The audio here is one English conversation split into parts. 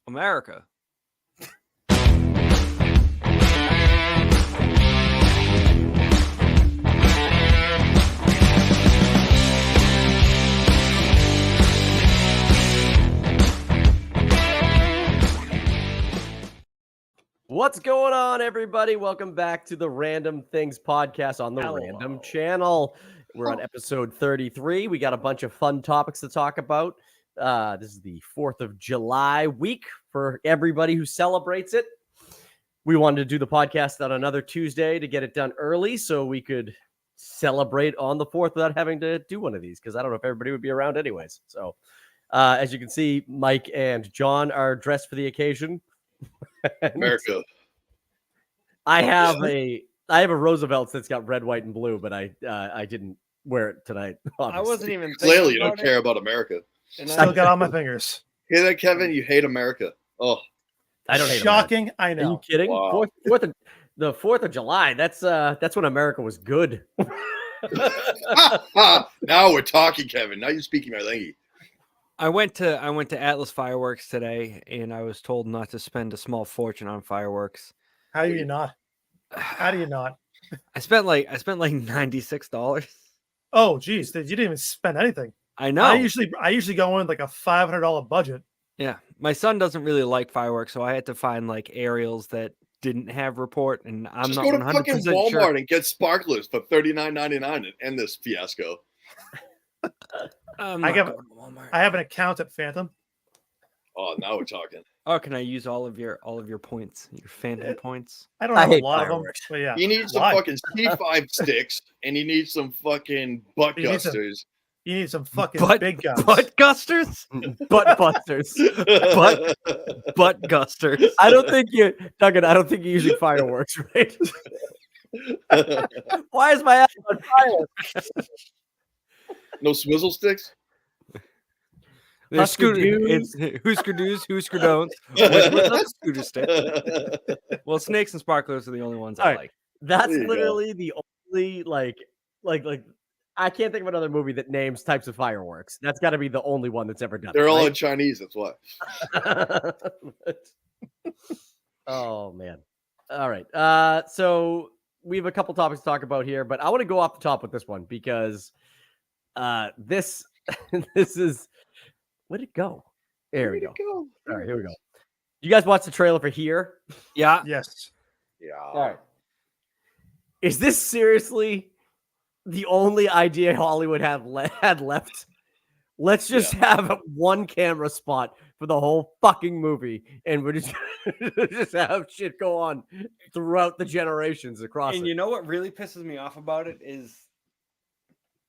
America. What's going on, everybody? Welcome back to the Random Things podcast on the Random Channel. We're on episode 33. We got a bunch of fun topics to talk about. This is the 4th of July week for everybody who celebrates it. We wanted to do the podcast on another Tuesday to get it done early so we could celebrate on the 4th without having to do one of these, because I don't know if everybody would be around anyways. So as you can see, Mike and John are dressed for the occasion. America. I have a Roosevelt that's got red, white, and blue, but I didn't wear it tonight. Obviously. I wasn't even Clearly, you don't care about America. And still got on my fingers. Hear that, Kevin? You hate America. Oh, I don't hate Shocking. America. I know. Are you kidding? Wow. The 4th of July. That's when America was good. Now we're talking, Kevin. Now you're speaking my language. I went to Atlas Fireworks today, and I was told not to spend a small fortune on fireworks. How do you not? How do you not? I spent like $96. Oh, geez, you didn't even spend anything. I know. I usually go in like a $500 budget. Yeah, my son doesn't really like fireworks, so I had to find like aerials that didn't have report, and I'm Just not go to 100% fucking Walmart sure. and get sparklers for $39.99 and end this fiasco. I'm I not have- going to Walmart. I have an account at Phantom. Oh, now we're talking. Oh, can I use all of your points, your Phantom points? I don't I have a hate lot fireworks. of them, but yeah. You need some Why? fucking C5 sticks, and you need some fucking butt You need some- gusters. You need some fucking Butt- big guns. Butt gusters, Butt busters. butt gusters. I don't think you're using fireworks, right? Why is my ass on fire? No swizzle sticks? There's Husker scooter. doos. It's Husker do's, Husker don'ts. With a scooter stick. Well, snakes and sparklers are the only ones I Alright. like. That's There you go. literally the only like I can't think of another movie that names types of fireworks. That's got to be the only one that's ever done. They're it, all in right? Chinese, that's why. Oh man. All right. So we have a couple topics to talk about here, but I want to go off the top with this one because this this is where'd it go? There we go. All right, here we go. You guys watch the trailer for Here? Yeah, Yes. Yeah. All right. Is this seriously the only idea Hollywood had left? Let's just have one camera spot for the whole fucking movie, and we're just just have shit go on throughout the generations across and it. you know what really pisses me off about it is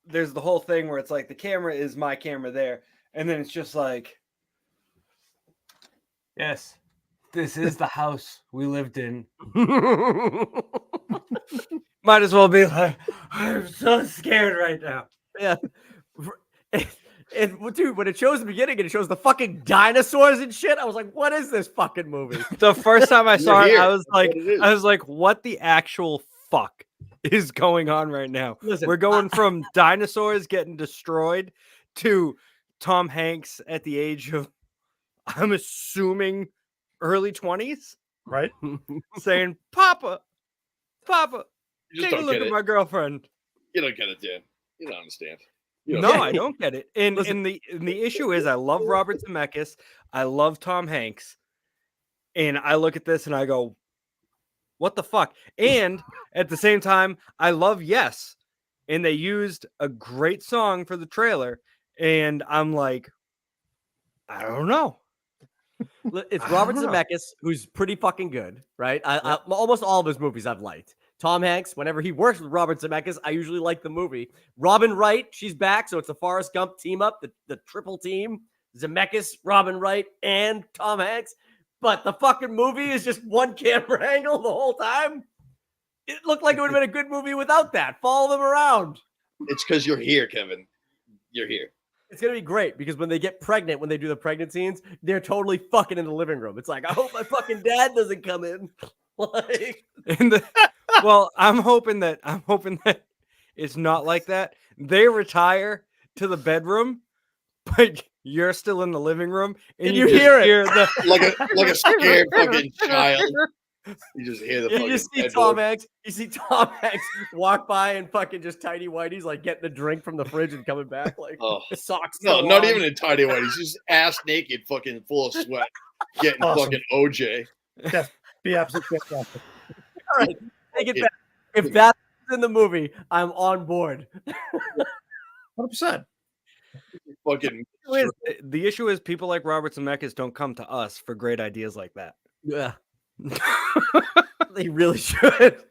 there's the whole thing where it's like the camera is my camera there, and then it's just like, yes, this is the house we lived in. Might as well be like, I'm so scared right now. Yeah. And dude, when it shows the beginning and it shows the fucking dinosaurs and shit, I was like, what is this fucking movie? The first time I saw it, here. I was That's like, what it is. what the actual fuck is going on right now? Listen, We're going from dinosaurs getting destroyed to Tom Hanks at the age of, I'm assuming, early 20s, Right? saying, Papa, You just take a don't look get at it. my girlfriend. You don't get it, Dan. You don't understand. You No, don't I don't get it. And Listen. the issue is I love Robert Zemeckis. I love Tom Hanks. And I look at this and I go, what the fuck? And at the same time, I love Yes. And they used a great song for the trailer. And I'm like, I don't know. It's I Robert don't know. Zemeckis, who's pretty fucking good, right? I almost all of his movies I've liked. Tom Hanks, whenever he works with Robert Zemeckis, I usually like the movie. Robin Wright, she's back, so it's a Forrest Gump team up, the triple team. Zemeckis, Robin Wright, and Tom Hanks. But the fucking movie is just one camera angle the whole time. It looked like it would have been a good movie without that. Follow them around. It's because you're here, Kevin. You're here. It's going to be great because when they get pregnant, when they do the pregnant scenes, they're totally fucking in the living room. It's like, I hope my fucking dad doesn't come in. Like, Well, I'm hoping that it's not like that. They retire to the bedroom, but you're still in the living room, and you just hear it. the like a scared fucking child. You just hear the You fucking just see headboard. Tom Hanks. You see Tom Hanks walk by and fucking just tidy whities, like getting a drink from the fridge and coming back, like Oh. socks. No, still not on. even in tidy whities. He's just ass naked, fucking full of sweat, getting Awesome. fucking OJ. Be absolutely fantastic. All right, take it back. If that's in the movie, I'm on board. 100%. Fucking the issue is people like Robert Zemeckis don't come to us for great ideas like that. Yeah. They really should.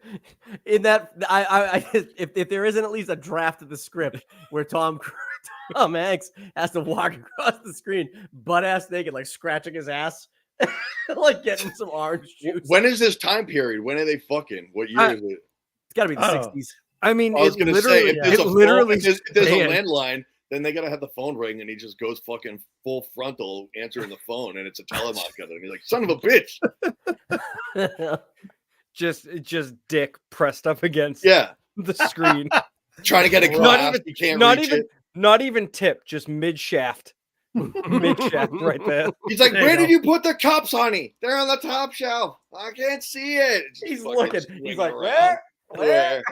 In that, if there isn't at least a draft of the script where Tom Hanks has to walk across the screen butt ass naked, like scratching his ass, like getting some orange juice. when is this time period? When are they fucking? What year is it? It's got to be the Oh. 60s. I mean, I was gonna say if there's, it literally if there's a spanned- landline, then they gotta have the phone ring, and he just goes fucking full frontal answering the phone, and it's a telemarketer, and he's like, "Son of a bitch!" just dick pressed up against Yeah, the screen. trying to get a Not glass, even- he can't not reach even it. not even tip, just mid shaft. Mid shaft right there. He's like, There you "Where go. did you put the cups, honey? They're on the top shelf. I can't see it." It's just He's fucking looking. swinging He's like, around. where? Where?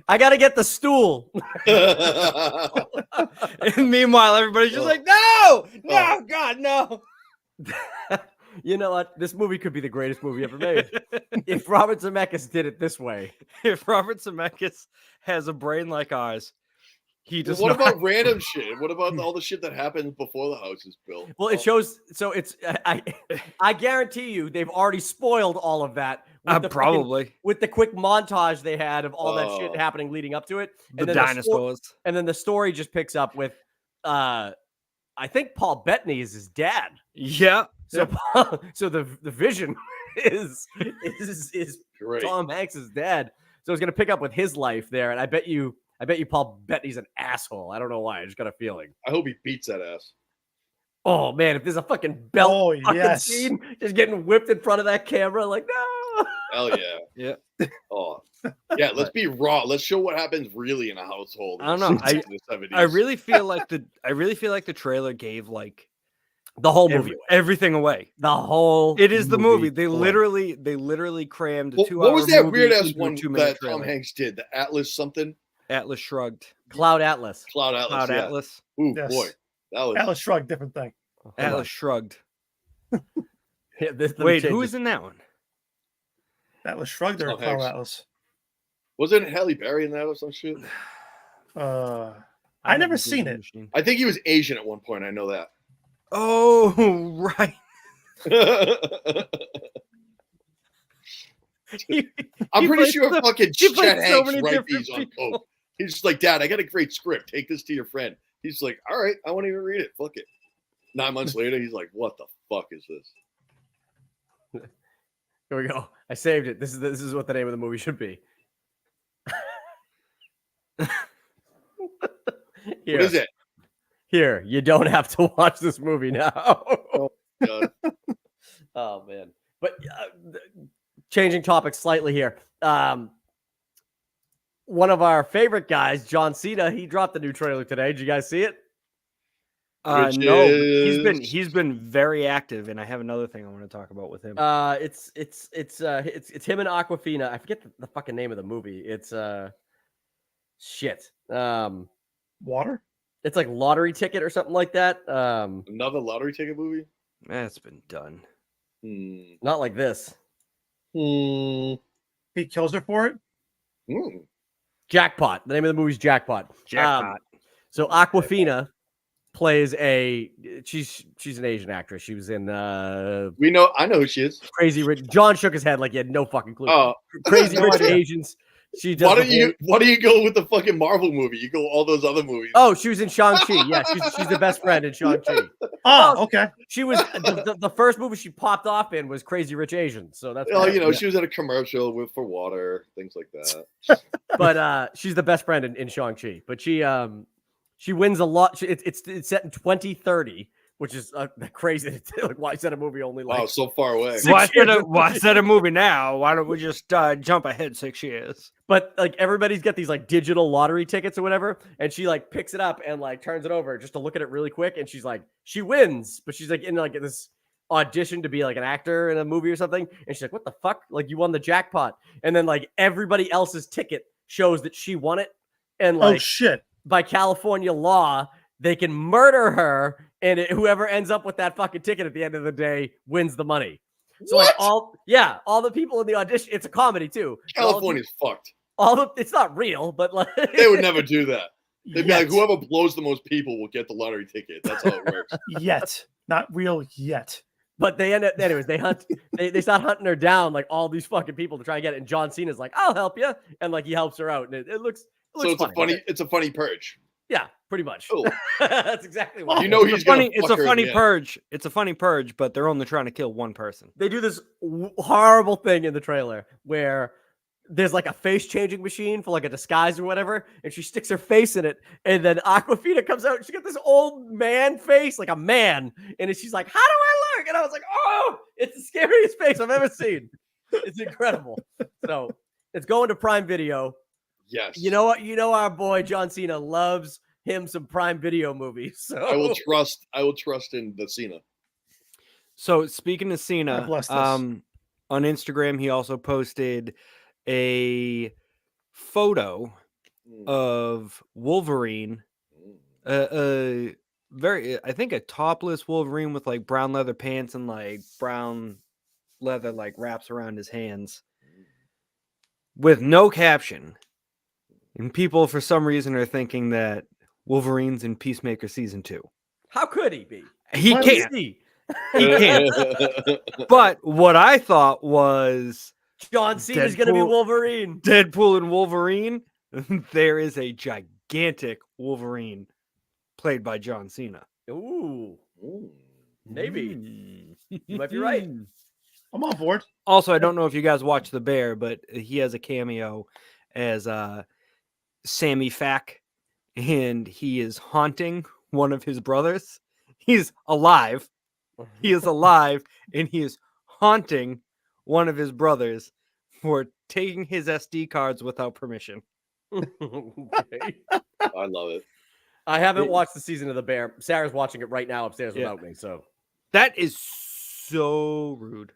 I got to get the stool. And meanwhile, everybody's just like, no, God, no. You know what? This movie could be the greatest movie ever made. If Robert Zemeckis did it this way. If Robert Zemeckis has a brain like ours, he does What not. about random shit? What about all the shit that happens before the house is built? Well, it shows. So it's. I guarantee you, they've already spoiled all of that. With the fucking- Probably with the quick montage they had of all that shit Oh. happening leading up to it, the then dinosaurs. and then the story just picks up with, I think Paul Bettany is his dad. Yeah. So, so the vision is Great. Tom Hanks' dad. So it's gonna pick up with his life there, and I bet you Paul Bettany's an asshole. I don't know why. I just got a feeling. I hope he beats that ass. Oh man, if there's a fucking belt Oh, fucking yes. scene just getting whipped in front of that camera, like no. Hell yeah. Yeah. Oh, yeah. Let's be raw. Let's show what happens really in a household. I don't know. in the 70s. I really feel like the trailer gave like The whole movie, everything away. the whole. It is the movie. They away. literally crammed a What 2 hour was that movie weird ass into a one 2-minute that Tom trailer. Hanks did? The Atlas something? Atlas Shrugged. Cloud Atlas. Cloud Atlas. Cloud yeah. Atlas. Ooh, Yes. boy. That was Atlas Shrugged, different thing. Hold on. Atlas Shrugged. Yeah, let me Wait, change who it. is in that one? Atlas Shrugged or Tom Cloud Hanks. Atlas? wasn't Halle Berry in that or some shit? I never seen it. I think he was Asian at one point. I know that. Oh, right. I'm He pretty played sure so- fucking he played Chet so Hanks many write different these on people. coke. He's just like, Dad, I got a great script. Take this to your friend. He's like, all right, I won't even read it. Fuck it. 9 months later, he's like, what the fuck is this? Here we go. I saved it. This is what the name of the movie should be. Here, What is it? Here, you don't have to watch this movie now. God. Oh man! But changing topics slightly here. One of our favorite guys, John Cena, he dropped a new trailer today. Did you guys see it? Which No, is- he's been very active, and I have another thing I want to talk about with him. It's him and Aquafina. I forget the fucking name of the movie. It's shit. Water? It's like Lottery Ticket or something like that. Another lottery ticket movie? That's been done. Not like this. He kills her for it? Jackpot. The name of the movie's Jackpot. Jackpot. So Aquafina plays she's an Asian actress. She was in I know who she is. Crazy Rich. John shook his head like he had no fucking clue. Oh, Crazy no Rich idea. Asians. She does. Why do you go with the fucking Marvel movie? You go all those other movies. Oh, she was in Shang-Chi. Yeah, she's the best friend in Shang-Chi. Oh, okay. She was the first movie she popped off in was Crazy Rich Asians. So that's Oh, why. she was at a commercial for water, things like that. But she's the best friend in Shang-Chi. But she wins a lot. It's set in 2030. which is crazy. Like, why is that a movie only like Wow, so far away. Why set a movie now? Why don't we just jump ahead 6 years? But like everybody's got these like digital lottery tickets or whatever, and she like picks it up and like turns it over just to look at it really quick, and she's like, she wins, but she's like in like this audition to be like an actor in a movie or something, and she's like, what the fuck? Like, you won the jackpot. And then like everybody else's ticket shows that she won it, and like Oh shit. by California law, they can murder her, and whoever ends up with that fucking ticket at the end of the day wins the money. So like all the people in the audition, it's a comedy too. California's fucked. It's not real, but like They would never do that. They'd be like, Yet. whoever blows the most people will get the lottery ticket. That's how it works. Yet. Not real yet. But they end up, anyways, they start hunting her down, like all these fucking people to try and get it. And John Cena's like, I'll help you. And like he helps her out. And it looks So it's funny. it's a funny purge. Yeah, pretty much. Oh. That's exactly what You know It's he's a funny, gonna it's fuck a her funny again. purge. It's a funny purge, but they're only trying to kill one person. they do this horrible thing in the trailer where there's like a face changing machine for like a disguise or whatever, and she sticks her face in it, and then Aquafina comes out and she got this old man face, like a man, and she's like, how do I look? And I was like, oh, it's the scariest face I've ever seen. It's incredible. So it's going to Prime Video. Yes. You know what? You know our boy John Cena loves him some Prime Video movies. So I will trust in the Cena. So speaking of Cena, God bless this. on Instagram, he also posted a photo of Wolverine, I think a topless Wolverine with like brown leather pants and like brown leather like wraps around his hands with no caption. And people for some reason are thinking that Wolverine's in Peacemaker season 2. how could he be? He Why can't. See, He can't. But what I thought was John Cena's going to be Deadpool- Wolverine. Deadpool and Wolverine. There is a gigantic Wolverine played by John Cena. Ooh, maybe. Mm. You might be right. I'm on board. Also, I don't know if you guys watch The Bear, but he has a cameo as Sammy Fack, and he is haunting one of his brothers. He's alive. He is alive, and he is haunting one of his brothers for taking his SD cards without permission. Okay. I love it. I haven't watched the season of The Bear. Sarah's watching it right now upstairs Yeah. without me. So That is so rude.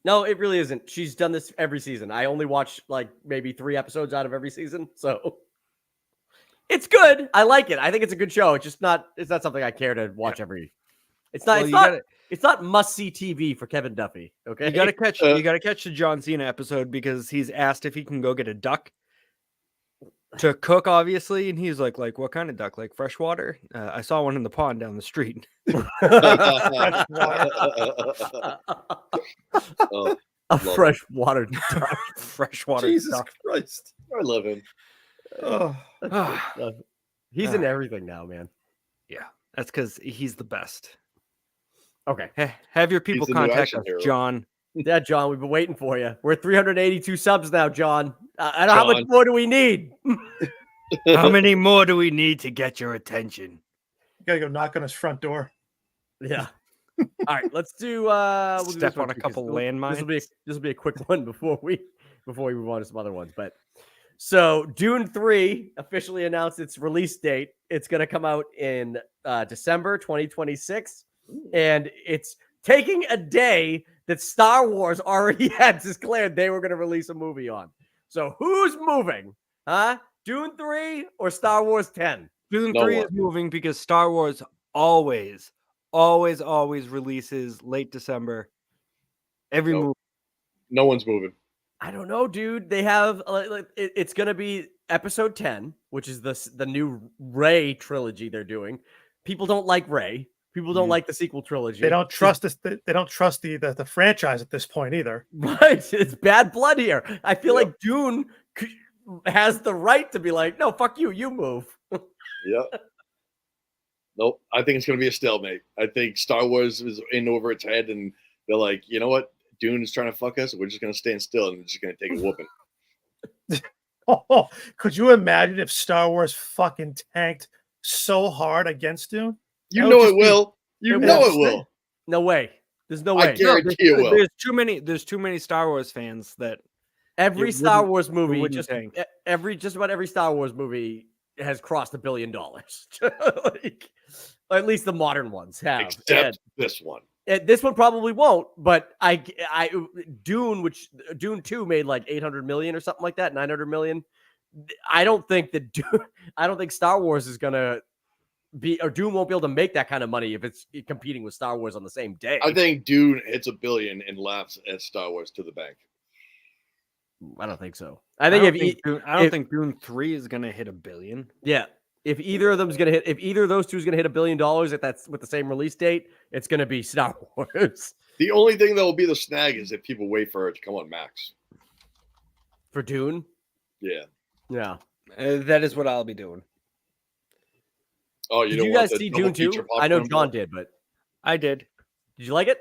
no, it really isn't. She's done this every season. I only watch like maybe 3 episodes out of every season. So it's good. I like it. I think it's a good show. It's not something I care to watch every. It's not. Well, It's not must see TV for Kevin Duffy. Okay. You gotta catch the John Cena episode because he's asked if he can go get a duck to cook, obviously, and he's like what kind of duck? Like freshwater? I saw one in the pond down the street. Oh, A love freshwater duck. Freshwater Jesus duck. Christ. I love him. Oh, He's in everything now, man. Yeah, that's because he's the best. Okay. Have your people the new contact action us, hero. John. Yeah, John, we've been waiting for you. We're at 382 subs now, John. I know how much John. more do we need? How many more do we need to get your attention? you gotta go knock on his front door. Yeah. All right, let's do. We'll do Step this one on a quick, couple 'cause landmines. This will be a quick one before we move on to some other ones. But so Dune 3 officially announced its release date. It's going to come out in December 2026, and it's taking a day that Star Wars already had declared they were going to release a movie on. So who's moving? Huh? Dune 3 or Star Wars 10? Dune No 3 one. is moving because Star Wars always releases late December. Every Nope. movie. No one's moving. I don't know, dude. They have it's going to be episode 10, which is the new Rey trilogy they're doing. People don't like Rey. People don't like the sequel trilogy. They don't trust this. They don't trust the franchise at this point either. Right. It's bad blood here. I feel Yep. like Dune has the right to be like, no, fuck you. You move. Yep. Nope. I think it's going to be a stalemate. I think Star Wars is in over its head, and they're like, you know what? Dune is trying to fuck us. We're just going to stand still and we're just going to take a whooping. Oh, could you imagine if Star Wars fucking tanked so hard against Dune? You That would know just it be- will. You It know won't. it will. No way. There's no I way. guarantee it will. There's too many Star Wars fans that Every It Star wouldn't- Wars movie, wouldn't just tank. just about every Star Wars movie has crossed $1 billion. Like, or at least the modern ones have. Except this one. This one probably won't, but Dune 2 made like 800 million or something like that, 900 million. I don't think Star Wars is gonna be, or Dune won't be able to make that kind of money if it's competing with Star Wars on the same day. I think Dune hits $1 billion and laughs at Star Wars to the bank. I don't think so. I don't think Dune 3 is gonna hit $1 billion. Yeah. If either of those two is gonna hit $1 billion, if that's with the same release date, it's gonna be Star Wars. The only thing that will be the snag is if people wait for it to come on Max. For Dune? Yeah. Yeah. That is what I'll be doing. Oh, Did you guys see Dune 2? I know John did, but I did. did you like it?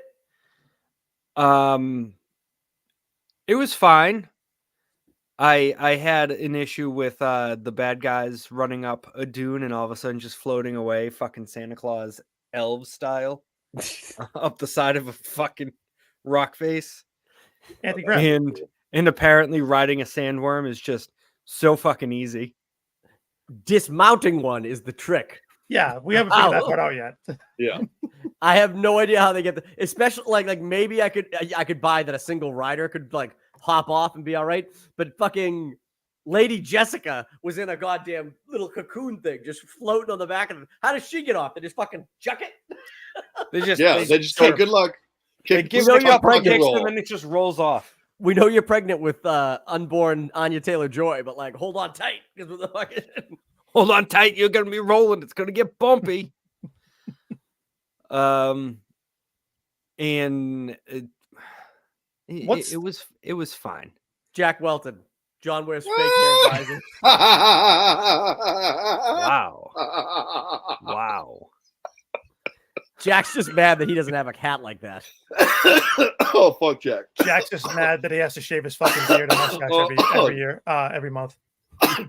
It was fine. I had an issue with the bad guys running up a dune and all of a sudden just floating away, fucking Santa Claus elf style, up the side of a fucking rock face. Andy Grant. And apparently riding a sandworm is just so fucking easy. Dismounting one is the trick. Yeah, we haven't figured that part out yet. Yeah. I have no idea how they get especially like maybe I could buy that a single rider could like hop off and be all right, but fucking Lady Jessica was in a goddamn little cocoon thing just floating on the back of it. How does she get off? They just fucking chuck it? They just say good luck. They give you a pregnant and then it just rolls off. We know you're pregnant with unborn Anya Taylor-Joy, but like hold on tight because the fucking hold on tight, you're gonna be rolling. It's gonna get bumpy. And it was fine. Jack Welton, John wears fake hair advisor. Wow. Jack's just mad that he doesn't have a cat like that. Oh, fuck Jack. Jack's just mad that he has to shave his fucking beard and mustache every year, every month.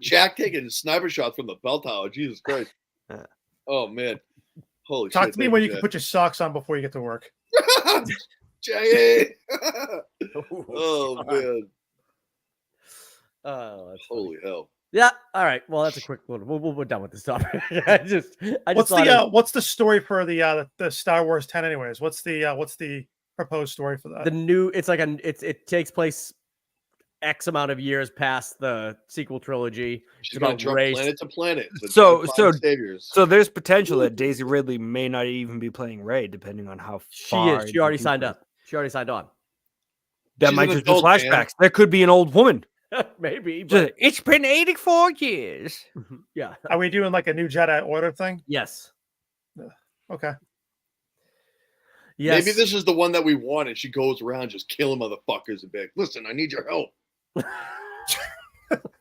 Jack taking sniper shots from the bell tower. Jesus Christ. Oh, man. Holy shit. Talk to me when you can put your socks on before you get to work. Jay. Oh, man. Oh, holy hell. Yeah. All right. Well, that's a quick one. We're done with this topic. What's the story for the Star Wars 10 anyways? What's the proposed story for that? It takes place X amount of years past the sequel trilogy. She's going to jump planet to planet. So there's potential that Daisy Ridley may not even be playing Rey, depending on how far she already signed up. She already signed on. That might just be flashbacks. There could be an old woman. Maybe. But... It's been 84 years. Yeah. Are we doing like a new Jedi Order thing? Yes. Okay. Yes. Maybe this is the one that we want, and she goes around just killing motherfuckers and be like, listen, I need your help.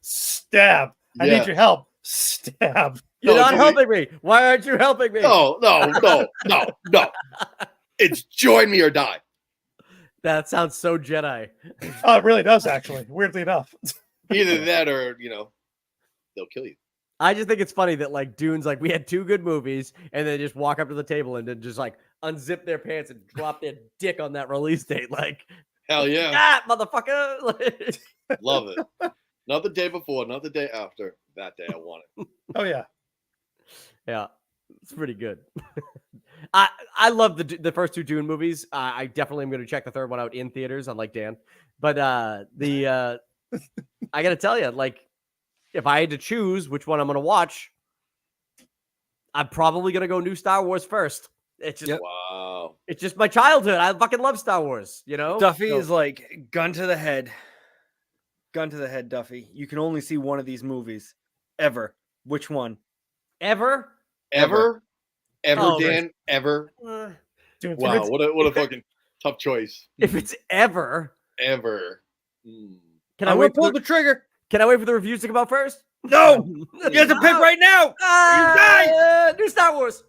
Stab. I need your help. Stab. You're not helping me. Why aren't you helping me? No. It's join me or die. That sounds so Jedi. Oh, it really does, actually. Weirdly enough. Either that or, they'll kill you. I just think it's funny that like Dune's like, we had two good movies, and they just walk up to the table and then just like unzip their pants and drop their dick on that release date. Like, hell yeah. Ah, motherfucker. Love it. Not the day before, not the day after. That day I want it. Oh, yeah. Yeah. It's pretty good. I love the first two Dune movies. I definitely am going to check the third one out in theaters, unlike Dan. But I got to tell you, like, if I had to choose which one I'm going to watch, I'm probably going to go new Star Wars first. It's just wow. It's just my childhood. I fucking love Star Wars. Duffy is like gun to the head. Gun to the head, Duffy. You can only see one of these movies ever. Which one? Ever? Oh, Dan? Man. Ever? Dude, wow, what a fucking tough choice. If it's ever. Can I wait pull the trigger? Can I wait for the reviews to come out first? No! You have to pick right now! You die! New Star Wars!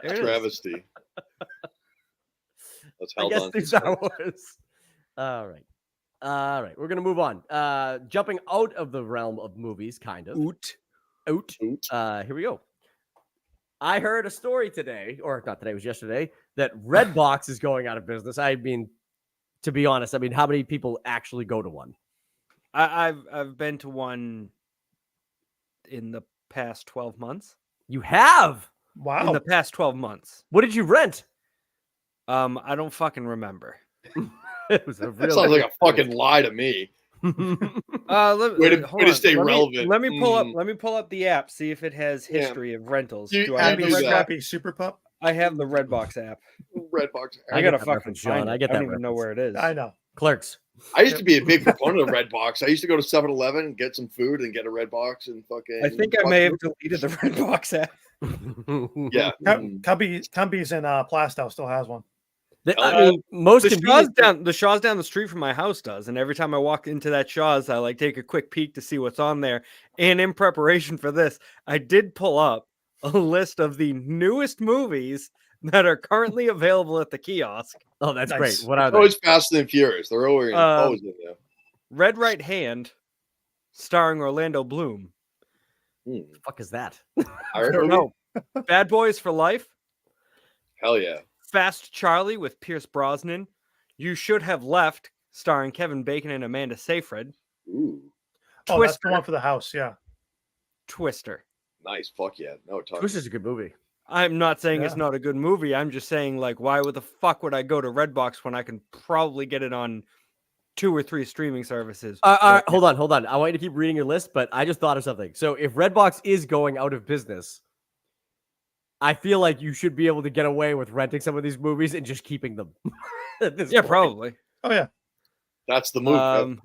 Travesty. That's held on. New Star Wars. All right. We're going to move on. Jumping out of the realm of movies, kind of. Oot. Here we go. I heard a story today, or not today, it was yesterday, that Redbox is going out of business. I mean, to be honest, I mean, how many people actually go to one? I've been to one in the past 12 months. You have? Wow. In the past 12 months. What did you rent? I don't fucking remember. It was a That sounds like a fucking lie to me. Way to stay relevant. Let me pull up the app, see if it has history of rentals. Do I have the Happy Super Pup? I have the Redbox app. Redbox. I gotta that fucking reference, John. find it. I get I that don't even know reference. where it is. I know. Clerks. I used to be a big proponent of Redbox. I used to go to 7-Eleven and get some food and get a Redbox and fucking. I think I may have deleted the Redbox app. Yeah. Cumbies in Plastow still has one. I mean, most The Shaw's down the street from my house does, and every time I walk into that Shaw's, I like take a quick peek to see what's on there. And in preparation for this, I did pull up a list of the newest movies that are currently available at the kiosk. Oh, that's Nice. great. What are they? Always Fast and Furious. They're always in there. Red Right Hand, starring Orlando Bloom. The fuck is that? I don't know. Bad Boys for Life. Hell yeah. Fast Charlie with Pierce Brosnan. You Should Have Left, starring Kevin Bacon and Amanda Seyfried. Ooh. Oh, that's the one for the house. Yeah. Twister. Nice. Fuck yeah. No, Twister's a good movie. I'm not saying it's not a good movie. I'm just saying, like, why the fuck would I go to Redbox when I can probably get it on 2 or 3 streaming services? Hold on. I want you to keep reading your list, but I just thought of something. So if Redbox is going out of business, I feel like you should be able to get away with renting some of these movies and just keeping them. Probably. Oh yeah. That's the move.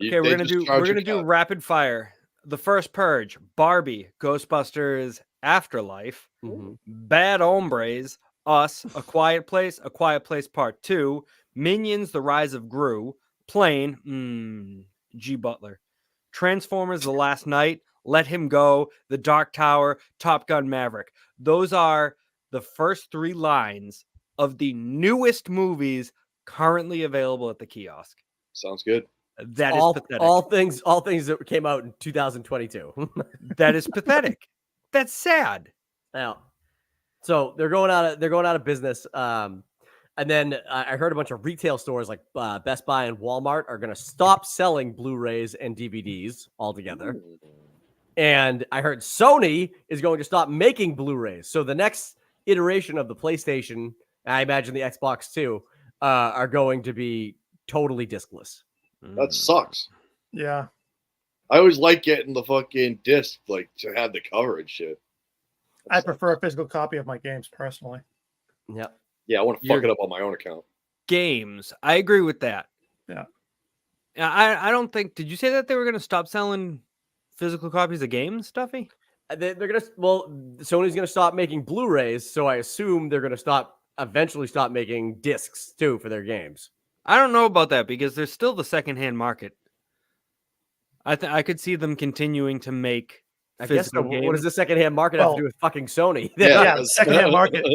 Okay, we're gonna do rapid fire. The First Purge, Barbie, Ghostbusters Afterlife, Bad Hombres, Us, A Quiet Place Part 2, Minions: The Rise of Gru, Plane, G. Butler, Transformers: The Last Night, Let Him Go, The Dark Tower, Top Gun: Maverick. Those are the first 3 lines of the newest movies currently available at the kiosk. Sounds good. That is pathetic. All things that came out in 2022. That is pathetic. That's sad. Now, so they're going out of business. And then I heard a bunch of retail stores like Best Buy and Walmart are going to stop selling Blu-rays and DVDs altogether. And I heard Sony is going to stop making Blu-rays. So the next iteration of the PlayStation, I imagine the Xbox too, are going to be totally discless. That sucks. Yeah. I always like getting the fucking disc, like to have the cover and shit. I prefer a physical copy of my games personally. Yeah. Yeah, I want to fuck it up on my own account. Games. I agree with that. Yeah. I don't think. Did you say that they were going to stop selling physical copies of games, Stuffy? They're going to. Well, Sony's going to stop making Blu-rays, so I assume they're going to eventually stop making discs too for their games. I don't know about that because there's still the secondhand market. I could see them continuing to make. I guess so. What does the secondhand market have to do with fucking Sony? Yeah, the secondhand market.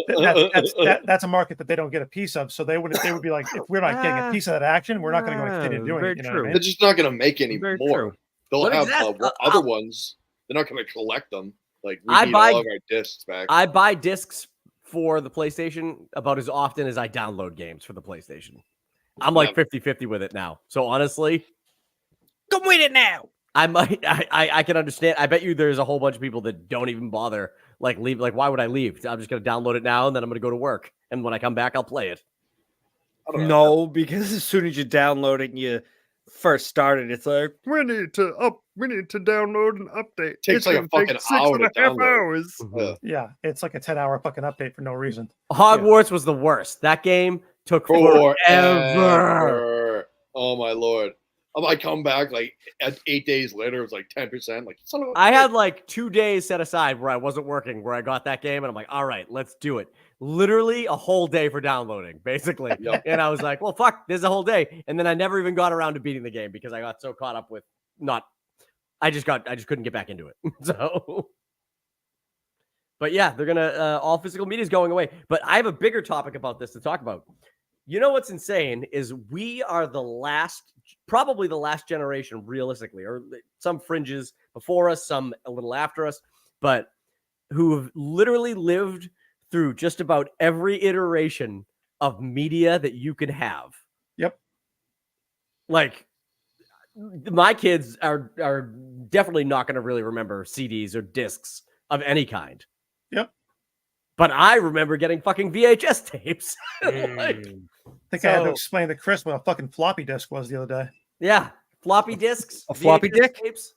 That's a market that they don't get a piece of. So they would be like, if we're not getting a piece of that action, we're not going to continue doing it. You know what I mean? They're just not going to make any more. True. They'll have other ones. They're not going to collect them. Like we need all of our discs back. I buy discs for the PlayStation about as often as I download games for the PlayStation. I'm like 50-50 with it now. So honestly, come with it now. I can understand. I bet you there's a whole bunch of people that don't even bother leave. Like, why would I leave? I'm just going to download it now and then I'm going to go to work. And when I come back, I'll play it. No, because as soon as you download it and you first start it, it's like, we need to download and update. It takes like a fucking hour to download. Hours. Yeah, it's like a 10-hour fucking update for no reason. Hogwarts was the worst. That game took forever. Oh my lord. I come back like 8 days later, it was like 10%. Like, son of a I had like 2 days set aside where I wasn't working, where I got that game, and I'm like, all right, let's do it. Literally a whole day for downloading, basically. Yep. And I was like, well, fuck, there's a whole day. And then I never even got around to beating the game because I got so caught up with I just couldn't get back into it. So, but yeah, they're gonna all physical media is going away. But I have a bigger topic about this to talk about. You know what's insane is we are probably the last generation, realistically, or some fringes before us, some a little after us. But who have literally lived through just about every iteration of media that you could have. Yep. Like, my kids are definitely not going to really remember CDs or discs of any kind. Yep. But I remember getting fucking VHS tapes. Like, I think I had to explain to Chris what a fucking floppy disk was the other day. yeah, floppy disks, A floppy VHS disk? tapes.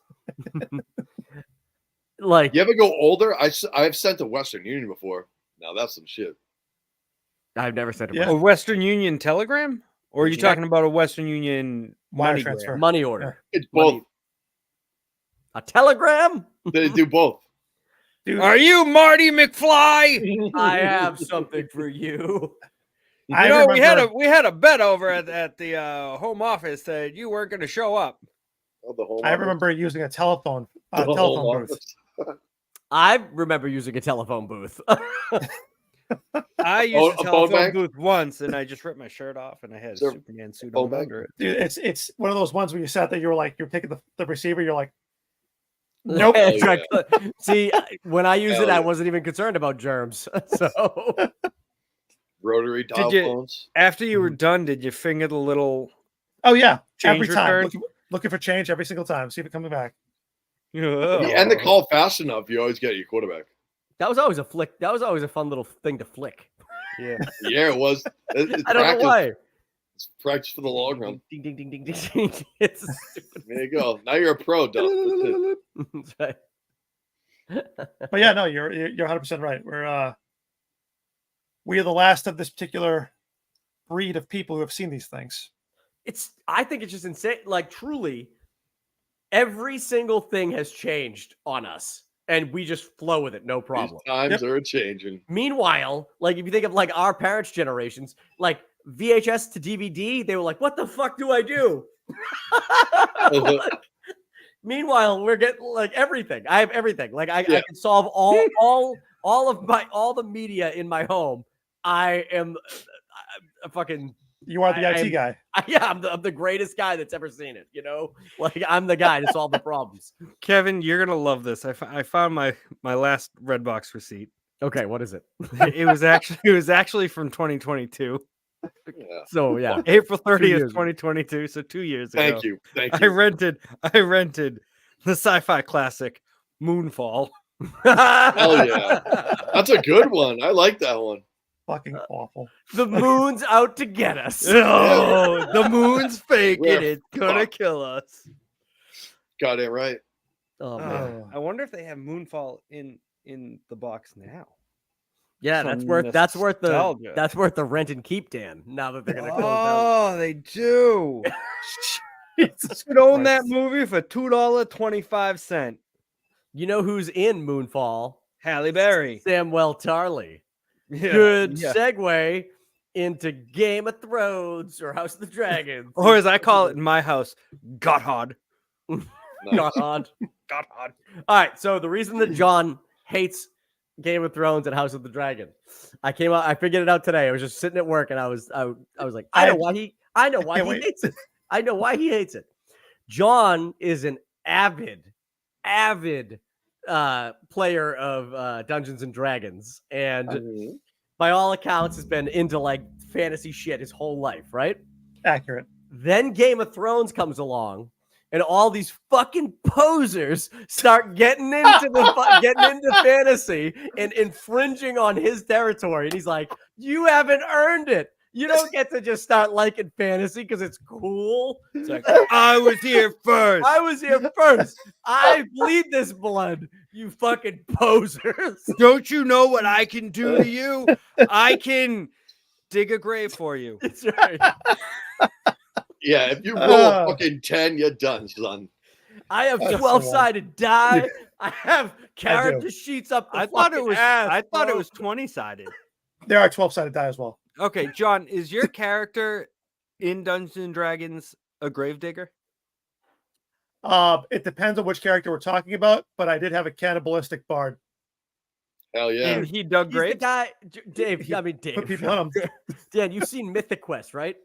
Like, You ever go older? I've sent to Western Union before. Now that's some shit. I've never sent Yeah. a A Western Union telegram? Or are you Yeah. talking about a Western Union Wire money transfer. money order. It's Money- both. A telegram? They do both. Dude, Are you Marty McFly? I have something for you. I You know, remember, we had a bet over at the home office that you weren't going to show up. Oh, the whole I remember using a telephone The whole telephone booth. office. I remember using a telephone booth. I used Oh, a a phone telephone bag? booth once, and I just ripped my shirt off, and I had a Sir, Superman suit phone on bag? under it. Dude, it's one of those ones where you sat there, you're taking the receiver, you're like, nope. Hell It's like, see, when I used Hell it, I yeah. wasn't even concerned about germs. So Rotary dial you- phones. After you were done, did you finger the little? Oh yeah, Change every time return? looking for change every single time. See if it comes back. If you end the call fast enough, you always get your quarterback. that was always a flick. That was always a fun little thing to flick. Yeah. Yeah, it was. It's I don't know practice. why. It's practice for the long run. Ding ding ding ding ding ding. It's There you go. Now you're a pro, Duff. That's it. right. But yeah, no, you're 100% right. We are the last of this particular breed of people who have seen these things. I think it's just insane. Like, truly, every single thing has changed on us, and we just flow with it, no problem. These times Yep. are changing. Meanwhile, like, if you think of like our parents' generations, like VHS to DVD, they were like, "What the fuck do I do?" Meanwhile, we're getting like everything. I have everything. Like, I can solve all of the media in my home. I am a fucking. You are the IT guy. Yeah, I'm the greatest guy that's ever seen it. You know, like, I'm the guy to solve the problems. Kevin, you're gonna love this. I found my last Redbox receipt. Okay, what is it? It was actually from 2022, Yeah. So yeah, April 30th, years ago. 2022. So 2 years ago. Thank you. Thank I you. rented the sci-fi classic Moonfall. Hell yeah. That's a good one. I like that one. Fucking awful. The moon's out to get us. Oh, the moon's faking We're it. Gonna fucked. kill us. Got it right. Oh man, I wonder if they have Moonfall in the box now. yeah, some that's worth nostalgia. the rent and keep, Dan. Now that they're gonna close down. Oh, they do. Jesus You could own that Christ. movie for $2.25. You know who's in Moonfall? Halle Berry. Samuel Tarly. Yeah, Good yeah. segue into Game of Thrones or House of the Dragons. Or as I call it in my house, Gotthard. Nice. God. Gotthard. All right, so the reason that John hates Game of Thrones and House of the Dragon, I figured it out today. I was just sitting at work and I was like, I know why he hates it. I know why he hates it. John is an avid player of Dungeons and Dragons, and Mhm. by all accounts has been into like fantasy shit his whole life, right? Accurate. Then Game of Thrones comes along, and all these fucking posers start getting into fantasy and infringing on his territory. And he's like, "You haven't earned it. You don't get to just start liking fantasy because it's cool. It's like, I was here first. I was here first. I bleed this blood. You fucking posers." Don't you know what I can do to you? I can dig a grave for you. That's right. Yeah, if you roll a fucking 10, you're done, son. I have That's the 12-sided die. I have character sheets up. I thought it was 20-sided. There are 12-sided die as well. Okay, John, is your character in Dungeons and Dragons a gravedigger? It depends on which character we're talking about, but I did have a cannibalistic bard. Hell yeah. And he dug He's the graves? guy, Dave. I mean, Put Dave. people on them. Dan, you've seen Mythic Quest, right?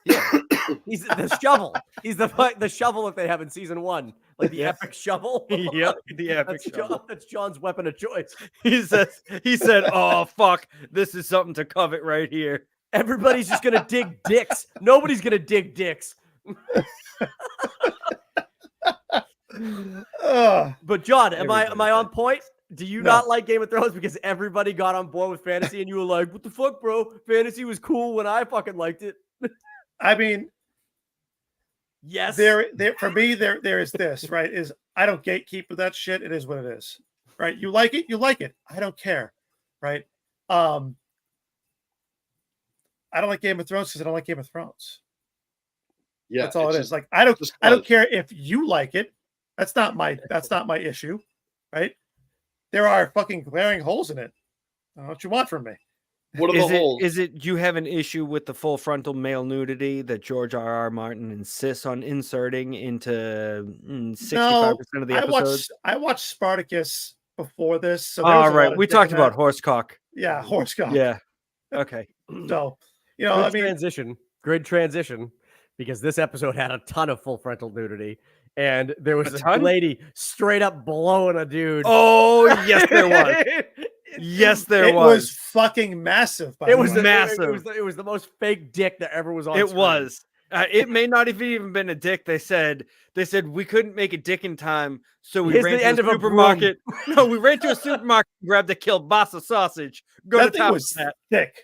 Yeah, he's the shovel. He's the shovel that they have in season 1, like the epic shovel. Yep, the epic shovel. That's John's weapon of choice. He said, "Oh fuck, this is something to covet right here." Everybody's just gonna dig dicks. Nobody's gonna dig dicks. But John, am I on point? Do you not like Game of Thrones because everybody got on board with fantasy and you were like, "What the fuck, bro? Fantasy was cool when I fucking liked it." I mean, yes. There for me, there is this, right? Is I don't gatekeep with that shit. It is what it is, right? You like it, you like it. I don't care, right? I don't like Game of Thrones because I don't like Game of Thrones. Yeah, that's all it is. Like I don't care if you like it. That's not my issue, right? There are fucking glaring holes in it. I don't know what you want from me. What are the holes? Is it you have an issue with the full frontal male nudity that George R.R. Martin insists on inserting into 65% of the episodes? I watched Spartacus before this. So right. We talked about horsecock. Yeah, horsecock. Yeah. Okay. So, good transition, because this episode had a ton of full frontal nudity, and there was a lady straight up blowing a dude. Oh, yes, there was. Yes, there was. It was fucking massive. It was massive. It was the most fake dick that ever was on. It screen. was. It may not have even been a dick. They said we couldn't make a dick in time, so we ran to a supermarket. No, we ran to a supermarket, grabbed a kielbasa sausage. That thing was thick.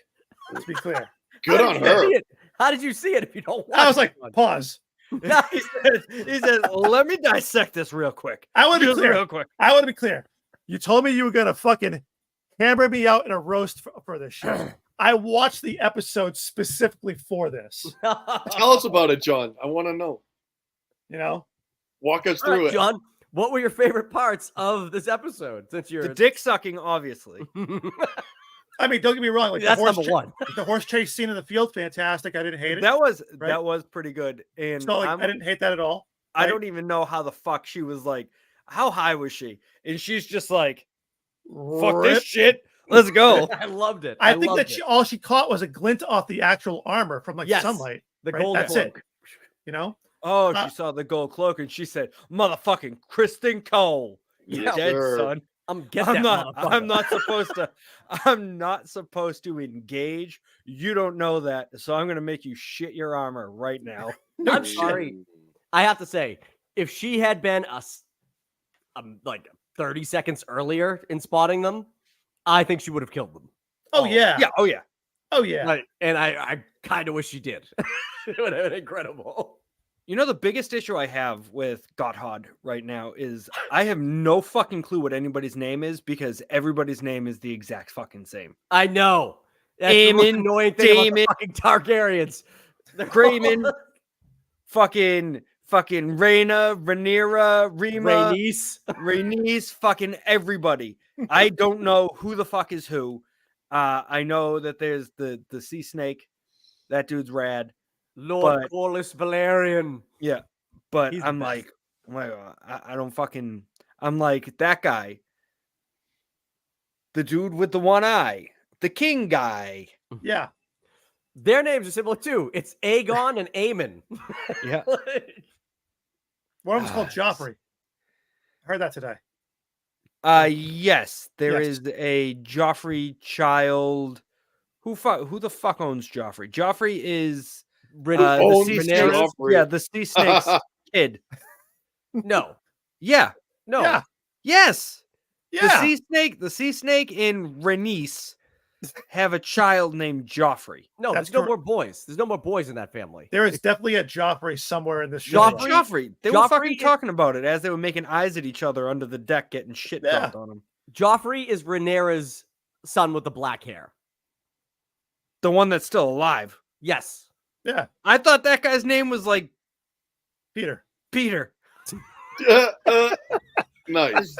Let's be clear. Good on her. How did you see it if you don't watch I was like, pause. He said, let me dissect this real quick. I want to be clear. Real quick. I want to be clear. You told me you were going to fucking hammer me out in a roast for this shit. I watched the episode specifically for this. Tell us about it, John. I want to know. You know? Walk us through it. John, what were your favorite parts of this episode? Since you're the dick sucking, obviously. I mean, don't get me wrong. Like that's number one. The horse chase scene in the field, fantastic. I didn't hate it. That was pretty good. And so, I didn't hate that at all. Right? I don't even know how the fuck she was like. How high was she? And she's just like, fuck this shit. Let's go. I loved it. I think that all she caught was a glint off the actual armor from sunlight. The gold cloak. It. You know? Oh, she saw the gold cloak and she said, "Motherfucking Kristen Cole, you dead son." I'm not supposed to engage. You don't know that, so I'm gonna make you shit your armor right now. I'm sorry. I have to say, if she had been like 30 seconds earlier in spotting them, I think she would have killed them. Oh yeah. Yeah. Oh yeah. Oh yeah. Right. And I kind of wish she did. It would have been incredible. You know, the biggest issue I have with Gotthard right now is I have no fucking clue what anybody's name is because everybody's name is the exact fucking same. I know. That's the most annoying thing about the fucking Targaryens. Grayman, fucking Rhaena, Rhaenyra, Rima, Rhaenys, fucking everybody. I don't know who the fuck is who. I know that there's the sea snake. That dude's rad. Lord Corlys Valerian. Yeah, but I'm like, I don't fucking. I'm like that guy. The dude with the one eye, the king guy. Yeah, their names are similar too. It's Aegon and Aemon. Yeah, one of them's called Joffrey. I heard that today. Yes, there is a Joffrey child. Who the fuck owns Joffrey? Joffrey is. The sea snake's kid. No. Yeah. No. Yeah. Yes. Yeah. The sea snake and Rhaenys have a child named Joffrey. No, there's no more boys. There's no more boys in that family. There is definitely a Joffrey somewhere in this show. Joffrey. They were fucking talking about it as they were making eyes at each other under the deck, getting shit dumped on them. Joffrey is Rhaenyra's son with the black hair. The one that's still alive. Yes. Yeah. I thought that guy's name was like Peter. Nice.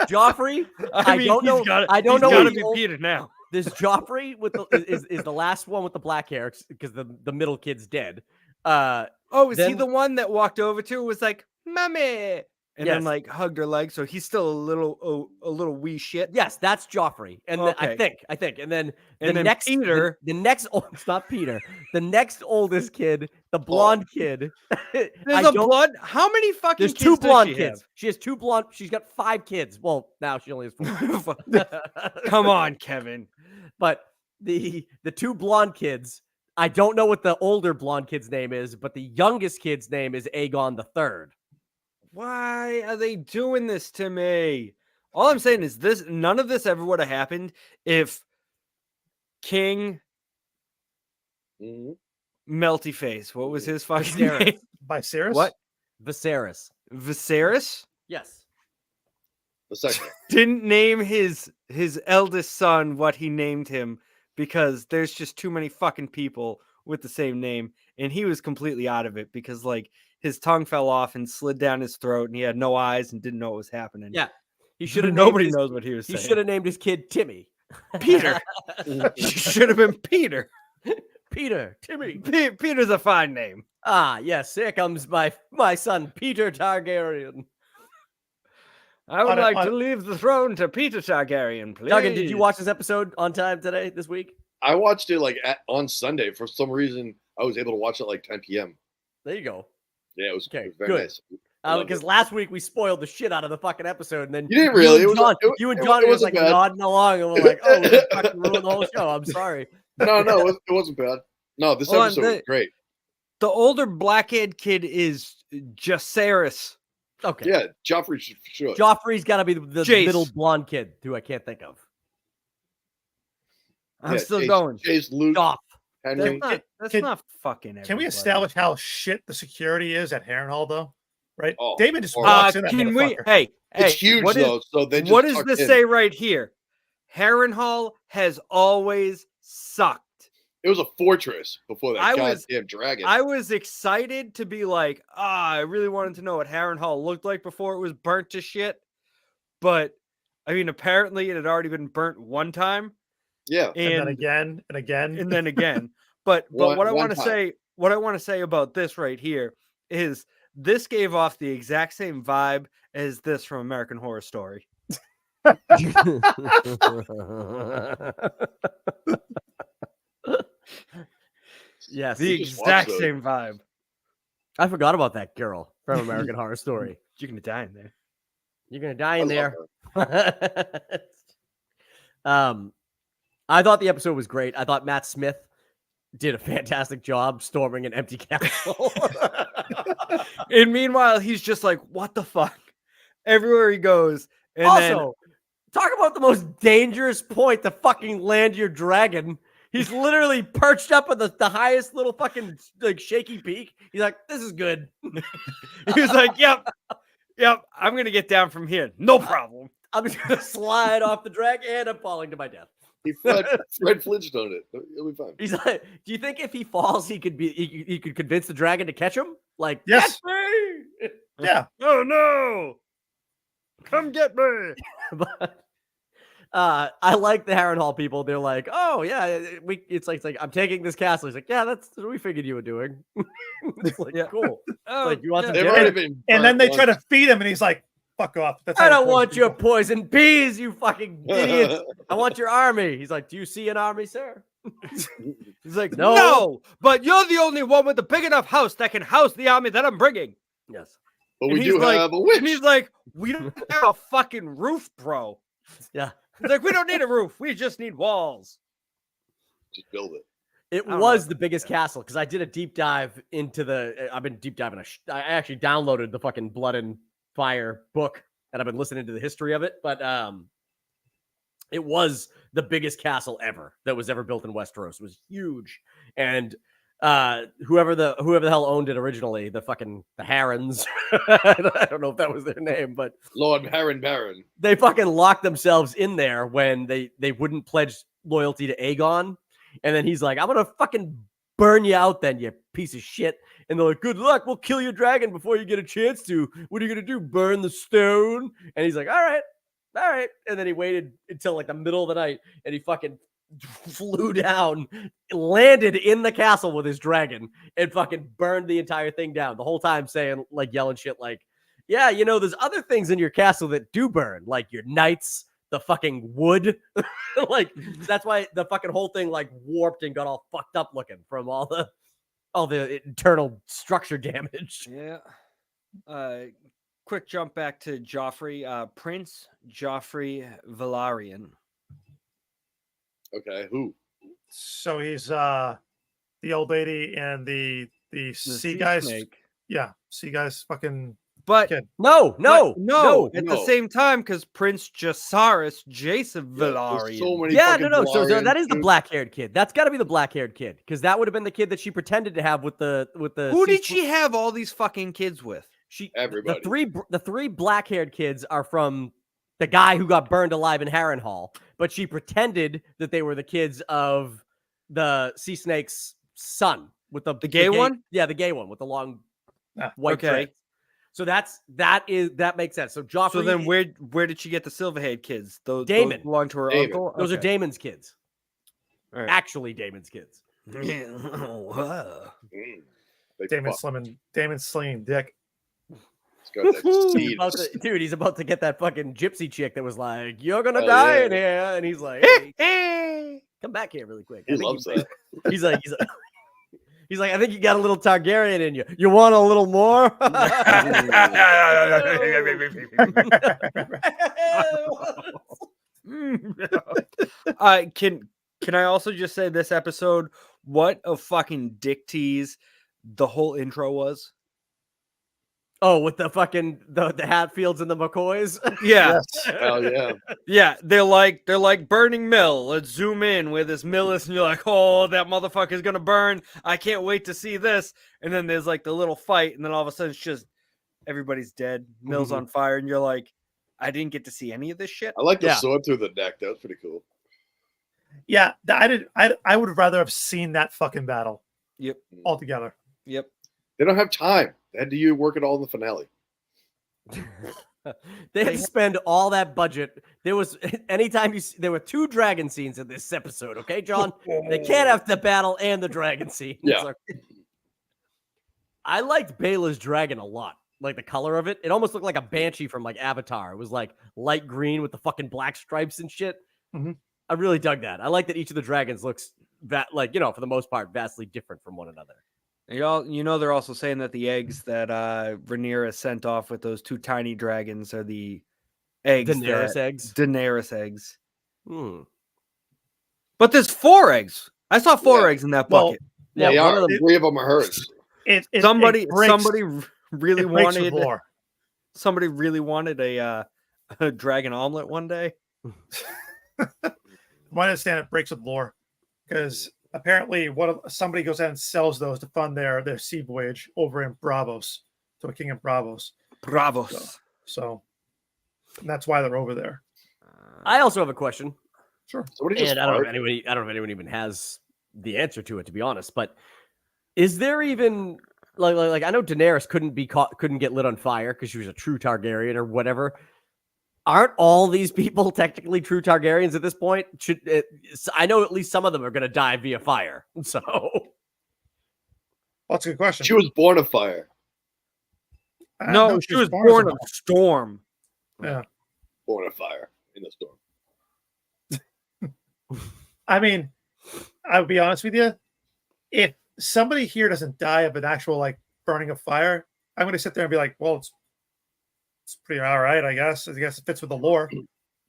Joffrey. I don't know. I don't know. Gotta be Peter now. This Joffrey with is the last one with the black hair because the middle kid's dead. Is he the one that walked over to was like, "Mommy, and then like hugged her leg. So he's still a little wee shit. Yes, that's Joffrey. And then, I think. And then the next Peter. The next it's not Peter. The next oldest kid, the blonde kid. There's a blonde. How many fucking There's kids two blonde does she kids. have? She has two blonde. She's got 5 kids. Well, now she only has 4. Come on, Kevin. But the 2 blonde kids, I don't know what the older blonde kid's name is, but the youngest kid's name is Aegon the Third. Why are they doing this to me? All I'm saying is this: none of this ever would have happened if King Melty Face. What was his fucking name? Viserys? What? Viserys. Viserys? Yes. The second. Didn't name his eldest son what he named him because there's just too many fucking people with the same name, and he was completely out of it because like his tongue fell off and slid down his throat, and he had no eyes and didn't know what was happening. Yeah, he should have. Nobody knows what he was saying. He should have named his kid Timmy. Peter. He should have been Peter. Peter. Timmy. Peter's a fine name. Ah, yes. Here comes my son, Peter Targaryen. I would like to leave the throne to Peter Targaryen, please. Duggan, did you watch this episode on time this week? I watched it like on Sunday. For some reason, I was able to watch it like 10 p.m. There you go. Yeah, it was, okay, it was very good. nice. Because last week we spoiled the shit out of the fucking episode, and then you didn't really. You and John was like nodding along, and we're like, "Oh, we fucking ruined the whole show." I'm sorry. No, it wasn't bad. No, this episode was great. The older black-haired kid is Jacaerys. Okay. Yeah, Joffrey for sure. Joffrey's got to be the middle blonde kid who I can't think of. I'm still going. Chase, Luke, Joff. Henry. That's not fucking everybody. Can we establish how shit the security is at Harrenhal, though? Right? Oh, David just walks in. Can we? Hey, it's huge though. So they just what does this say right here? Harrenhal has always sucked. It was a fortress before that goddamn dragon. I was excited to be like, I really wanted to know what Harrenhal looked like before it was burnt to shit. But I mean, apparently it had already been burnt one time. Yeah, and then again and again and then again. But what I want to say about this right here is this gave off the exact same vibe as this from American Horror Story. Yes, the exact same vibe. I forgot about that girl from American Horror Story. You're gonna die in there. You're gonna die in there. I thought the episode was great. I thought Matt Smith did a fantastic job storming an empty castle. And meanwhile, he's just like, what the fuck? Everywhere he goes. And also, talk about the most dangerous point to fucking land your dragon. He's literally perched up at the highest little fucking like shaky peak. He's like, this is good. He was like, yep, I'm going to get down from here. No problem. I'm just going to slide off the dragon and I'm falling to my death. He Fred flinched-on it. He'll be fine. He's like, do you think if he falls, he could convince the dragon to catch him? Like, yes. Catch me! Yeah. Oh no! Come get me! But I like the Harrenhal people. They're like, oh yeah, it's like I'm taking this castle. He's like, yeah, that's what we figured you were doing. It's like, yeah, cool. Oh, like, you want some and then they try to feed him, and he's like, fuck off. I don't want your poison bees, you fucking idiots. I want your army. He's like, do you see an army, sir? He's like, no, but you're the only one with a big enough house that can house the army that I'm bringing. Yes. But we do have a witch. And he's like, we don't have a fucking roof, bro. Yeah. He's like, we don't need a roof. We just need walls. Just build it. It was the biggest castle because I did a deep dive into I've been deep diving. I actually downloaded the fucking Blood and Fire book and I've been listening to the history of it. But it was the biggest castle ever that was ever built in Westeros. It was huge. And whoever the hell owned it originally, the Harrons. I don't know if that was their name, but Lord Baron. They fucking locked themselves in there when they wouldn't pledge loyalty to Aegon. And then he's like, I'm gonna fucking burn you out then, you piece of shit. And they're like, good luck, we'll kill your dragon before you get a chance to. What are you gonna do? Burn the stone? And he's like, all right. And then he waited until like the middle of the night and he fucking flew down, landed in the castle with his dragon, and fucking burned the entire thing down. The whole time saying, like, yelling shit like, Yeah, there's other things in your castle that do burn, like your knights, the fucking wood. Like, that's why the fucking whole thing like warped and got all fucked up looking from all the internal structure damage. Yeah. Quick jump back to Joffrey. Prince Joffrey Valerian. Okay, who? So he's the old lady and the sea guys. Snake. Yeah, sea guys fucking But kid. No. At the same time, because Prince Jacaerys Jason There's Valerian. so many Yeah, fucking no. So Valerians, that is the dude. black-haired kid. That's got to be the black-haired kid, because that would have been the kid that she pretended to have with the. Who did she have all these fucking kids with? Everybody. The three black-haired kids are from the guy who got burned alive in Harrenhal, but she pretended that they were the kids of the sea snake's son with the gay one. Yeah, the gay one with the long white okay. dreads. So that makes sense. So Joffrey. So then where did she get the silver-haired kids? Those Damon. belong to her Damon. uncle. Those are Okay. Damon's kids. All right. Actually, Damon's kids. Wow. They Damon fuck. slinging dick. It's got that seed. He's about to get that fucking gypsy chick that was like, "You're gonna Oh, die yeah. in here," and he's like, "Hey, come back here really quick." He loves that. He's like, I think you got a little Targaryen in you. You want a little more? Can I also just say this episode, what a fucking dick tease the whole intro was? Oh, with the fucking the Hatfields and the McCoys. Yeah. Yes. Hell yeah. Yeah, they're like burning mill. Let's zoom in where this mill is, and you're like, oh, that motherfucker's gonna burn. I can't wait to see this. And then there's like the little fight, and then all of a sudden it's just everybody's dead, mill's on fire, and you're like, I didn't get to see any of this shit. I like the Yeah. sword through the neck. That was pretty cool. Yeah, I would rather have seen that fucking battle Yep. altogether. Yep. They don't have time. They had to work it all in the finale. They had to spend all that budget. There was there were 2 dragon scenes in this episode. Okay, John, they can't have the battle and the dragon scene. Yeah. So- I liked Bela's dragon a lot. Like the color of it, it almost looked like a banshee from like Avatar. It was like light green with the fucking black stripes and shit. Mhm. I really dug that. I like that each of the dragons looks for the most part, vastly different from one another. And they're also saying that the eggs that Rhaenyra sent off with those 2 tiny dragons are the eggs. Daenerys eggs. Daenerys eggs. Hmm. But there's 4 eggs. I saw 4 Yeah. eggs in that Well, bucket. Yeah, one of them. 3 of them are hers. Somebody breaks really with wanted lore. somebody really wanted a dragon omelet one day. I understand it breaks with lore because apparently somebody goes out and sells those to fund their sea voyage over in Bravos, to a king in Bravos. Bravos. So that's why they're over there. I also have a question. Sure. Somebody just And I don't know fart. if anyone even has the answer to it, to be honest. But is there even like I know Daenerys couldn't get lit on fire because she was a true Targaryen or whatever. Aren't all these people technically true Targaryens at this point? I know at least some of them are going to die via fire. So Well, that's a good question. She was born of fire. No, she was born of storm. Yeah. Born of fire in the storm. I mean, I would be honest with you. If somebody here doesn't die of an actual like burning of fire, I'm going to sit there and be like, well, it's pretty all right, I guess. I guess it fits with the lore.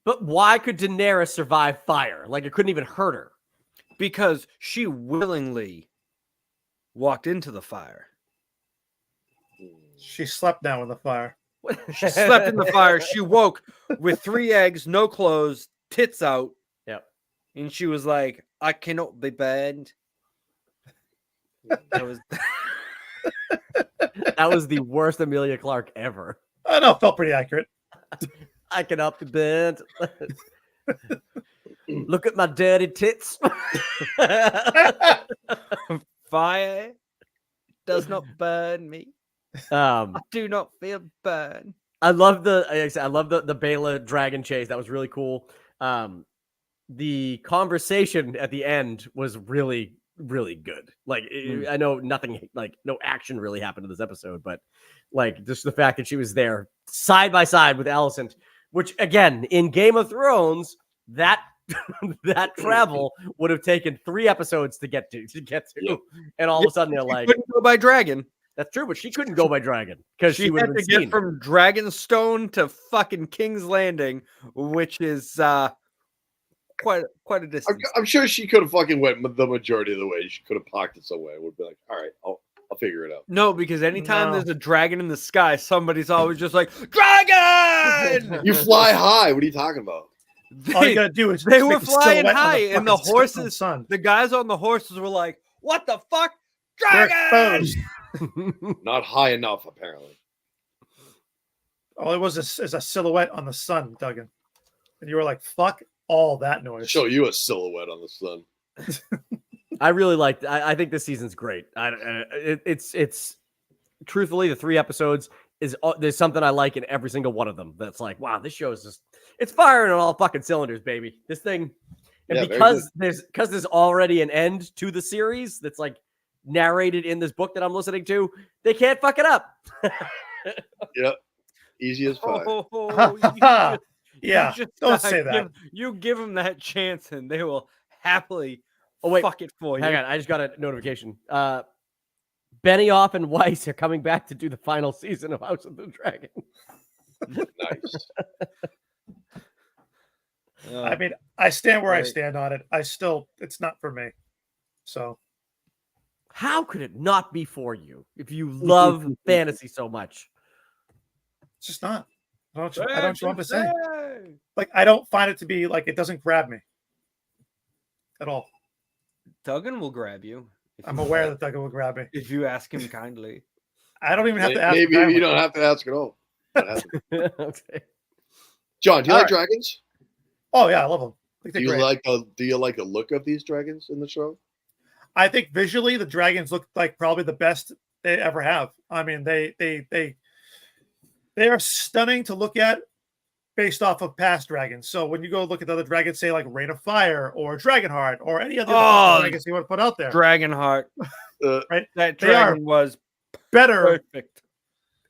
But why could Daenerys survive fire? Like it couldn't even hurt her. Because she willingly walked into the fire. She slept down in the fire. She slept in the fire. She woke with 3 eggs, no clothes, tits out. Yep. And she was like, I cannot be burned. That was That was the worst Emilia Clarke ever. I know, felt pretty accurate. I cannot be burned. Look at my dirty tits. fire does not burn me. I do not feel burn. I love the Bela dragon chase. That was really cool. The conversation at the end was really really good. Like I know nothing, like no action really happened in this episode, but like just the fact that she was there side by side with Alicent, which again in Game of Thrones, that that travel would have taken 3 episodes to get to, Yep. and all of a sudden they're She like, couldn't go by dragon. that's true, but she couldn't go by dragon because she would had have to been get seen. from Dragonstone to fucking King's Landing, which is quite a distance. I'm sure she could have fucking went the majority of the way. She could have parked it somewhere. Would be like, all right, I'll figure it out. No, because anytime No. there's a dragon in the sky, somebody's always just like, dragon! You fly high. What are you talking about? All you They, gotta do is they just were make a flying silhouette on high, and the fucking horses, sun. the guys on the horses were like, what the fuck? They're Dragon! exposed. Not high enough, apparently. All it was is a silhouette on the sun, Duggan. And you were like, fuck all that noise. Show you a silhouette on the sun. I really liked. I think this season's great. It's truthfully the 3 episodes is there's something I like in every single one of them. That's like, wow, this show is just it's firing on all fucking cylinders, baby. This thing, and Yeah, very because there's already an end to the series that's like narrated in this book that I'm listening to, they can't fuck it up. Yep. Easy as pie. Yeah, don't say that. You give them that chance, and they will happily Oh, wait. fuck it for you. Hang on, I just got a notification. Benioff and Weiss are coming back to do the final season of House of the Dragon. Nice. I mean, I stand where I Right. stand on it. It's not for me. So How could it not be for you if you love fantasy so much? it's just not. I don't know what to say. Like, I don't find it to be like it doesn't grab me at all. Duggan will grab you. I'm aware that Duggan will grab me. if you ask him kindly. I don't even have to ask. Maybe him you don't have to ask at all. Okay. John, do you All like right. dragons? Oh yeah, I love them. I think Do they're you great. like the look of these dragons in the show? I think visually the dragons look like probably the best they ever have. I mean, they are stunning to look at based off of past dragons. So when you go look at the other dragons, say like Rain of Fire or Dragonheart or any other dragons you want to put out there, Dragonheart. right? That They are dragon was Better perfect.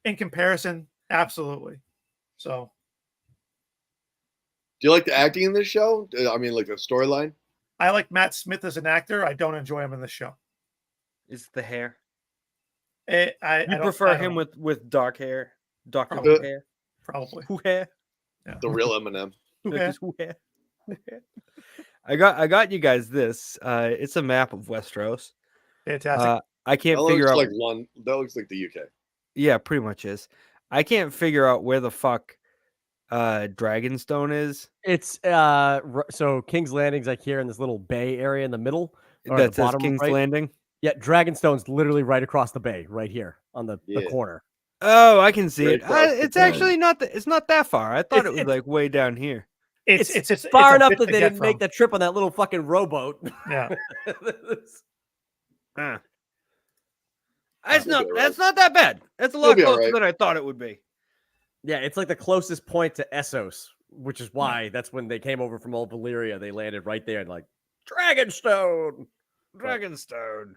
in comparison, absolutely. So Do you like the acting in this show? I mean, like the storyline? I like Matt Smith as an actor. I don't enjoy him in this show. Is the hair? I You don't- prefer I don't him with dark hair, darker Probably. hair. probably. Who hair? Yeah. The real Eminem. Who Like had- his who hair? Who hair? I got you guys this. It's a map of Westeros. Fantastic. I can't That figure looks out. like London. That looks like the UK. Yeah, pretty much is. I can't figure out where the fuck Dragonstone is. It's so King's Landing's like here in this little bay area in the middle. Or That the says bottom King's right. Landing. Yeah, Dragonstone's literally right across the bay, right here on the Yeah. corner. Oh, I can see Right it. across the It's town. actually not. It's not that far. I thought It's- it was it's- like way down here. It's far a enough bit that to they get didn't make from. that trip on that little fucking rowboat. Yeah. Huh. That's You'll not. be That's not that bad. That's a You'll lot be closer alright. than I thought it would be. Yeah, it's like the closest point to Essos, which is why that's when they came over from old Valyria. They landed right there and like Dragonstone. Dragonstone.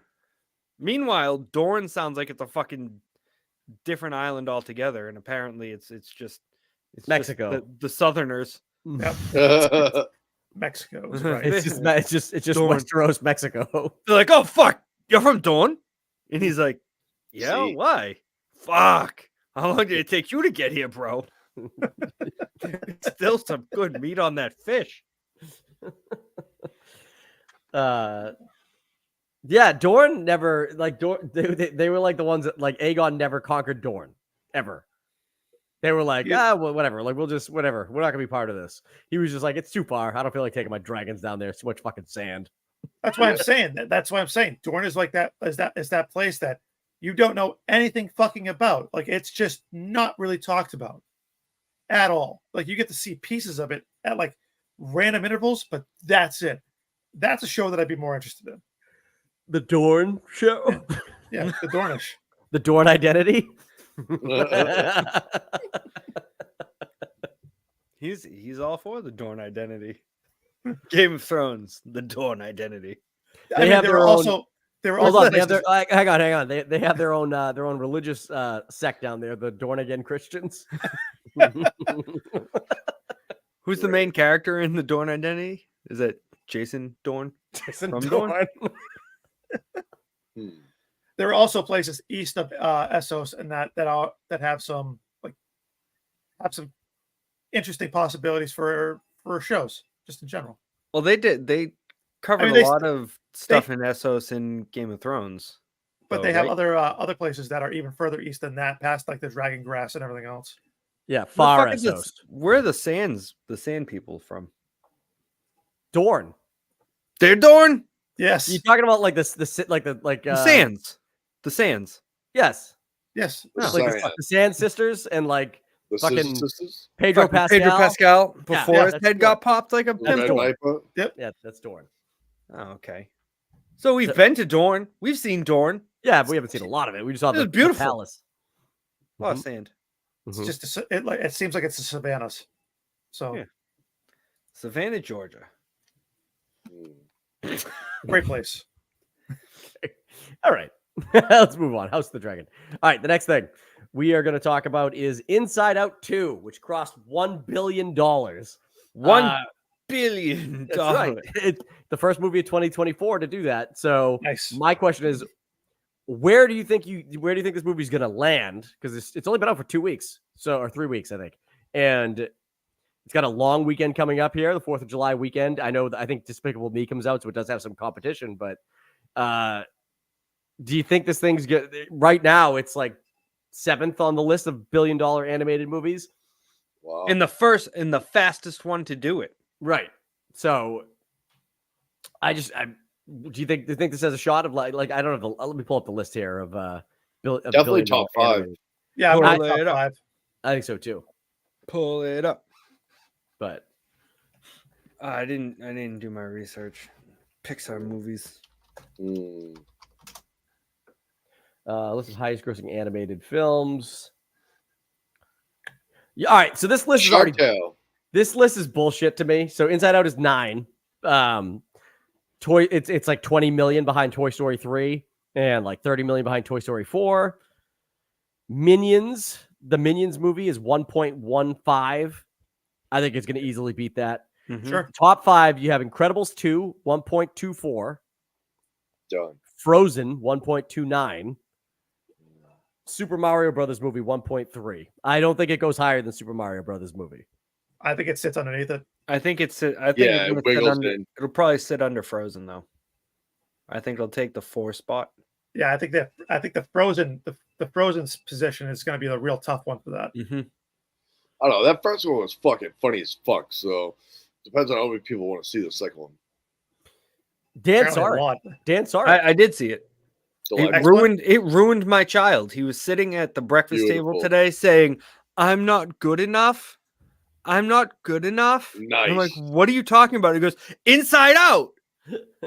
Meanwhile, Dorne sounds like it's a fucking different island altogether, and apparently it's just Mexico. the Southerners. Mexico is right. It's just Dorne. Westeros, Mexico. They're like, "Oh fuck, you're from Dorne," and he's like, "Yeah, See. why? Fuck, how long did it take you to get here, bro?" Still some good meat on that fish. Yeah, Dorne never like Dorne. They were like the ones that like Aegon never conquered Dorne ever. They were like, well, whatever. Like we'll just whatever. We're not gonna be part of this. He was just like, it's too far. I don't feel like taking my dragons down there. It's too much fucking sand. That's why I'm saying. That's why I'm saying. Dorne is like that. Is that place that you don't know anything fucking about? Like it's just not really talked about at all. Like you get to see pieces of it at like random intervals, but that's it. That's a show that I'd be more interested in. The Dorne show. Yeah, the Dornish. The Dorne identity. He's all for the Dorne identity. Game of Thrones, the Dorne identity. They have their own. They were Hold also on, they have places- their, hang on. They have their own religious sect down there, the Born Again Christians. Who's the main character in the Dorn Identity? Is it Jason Dorn? Jason From Dorn. There are also places east of Essos and that have some interesting possibilities for shows just in general. Well, they covered a lot of stuff in Essos in Game of Thrones. But they have other places that are even further east than that, past like the Dragon Grass and everything else. Yeah, far Essos. Where are the sand people from? Dorn. They're Dorn? Yes. You talking about like the sands. The sands. Yes. Yes. No, like the Sand Sisters and like The fucking sisters? Pedro Pascal. Pedro Pascal before his head got popped like a That's pimple. Dorn. Yep. Yeah, that's Dorn. Oh, okay. So we've been to Dorn. We've seen Dorn. Yeah, but we haven't seen a lot of it. We just saw the beautiful palace. A lot of sand. It's just it seems like it's the savannas. So Savannah, Georgia. Great place. All right. Let's move on. House of the Dragon. All right. The next thing we are going to talk about is Inside Out 2, which crossed $1 billion. $1 billion. That's right. It's the first movie of 2024 to do that. So my question is, where do you think this movie is going to land? Because it's only been out for 2 weeks, or 3 weeks, I think, and it's got a long weekend coming up here, the 4th of July weekend. I think Despicable Me comes out, so it does have some competition. But do you think this thing's good? Right now, it's like 7th on the list of billion-dollar animated movies. Wow. In the fastest one to do it. Right. So do you think this has a shot of like I don't know. Let me pull up the list here of definitely top 5. animated. Yeah, Pull top it up. 5. I think so too. Pull it up. But I didn't do my research. Pixar movies. List of highest grossing animated films. Yeah, all right. So this list is already this list is bullshit to me. So Inside Out is 9. It's like 20 million behind Toy Story 3 and like 30 million behind Toy Story 4. Minions, the Minions movie is 1.15. I think it's going to easily beat that. Mm-hmm. Sure. Top 5, you have Incredibles 2, 1.24. Done. Frozen, 1.29. Super Mario Brothers movie, 1.3. I don't think it goes higher than Super Mario Brothers movie. I think it sits underneath it. I think it wiggles in. It'll probably sit under Frozen though. I think it'll take the 4 spot. Yeah, I think the Frozen's position is going to be the real tough one for that. Mm-hmm. I don't know. That first one was fucking funny as fuck. So depends on how many people want to see the second one. Dan saw it. I did see it. Delightful. It ruined my child. He was sitting at the breakfast table today saying, "I'm not good enough. I'm not good enough." Nice. I'm like, "What are you talking about?" He goes, "Inside Out.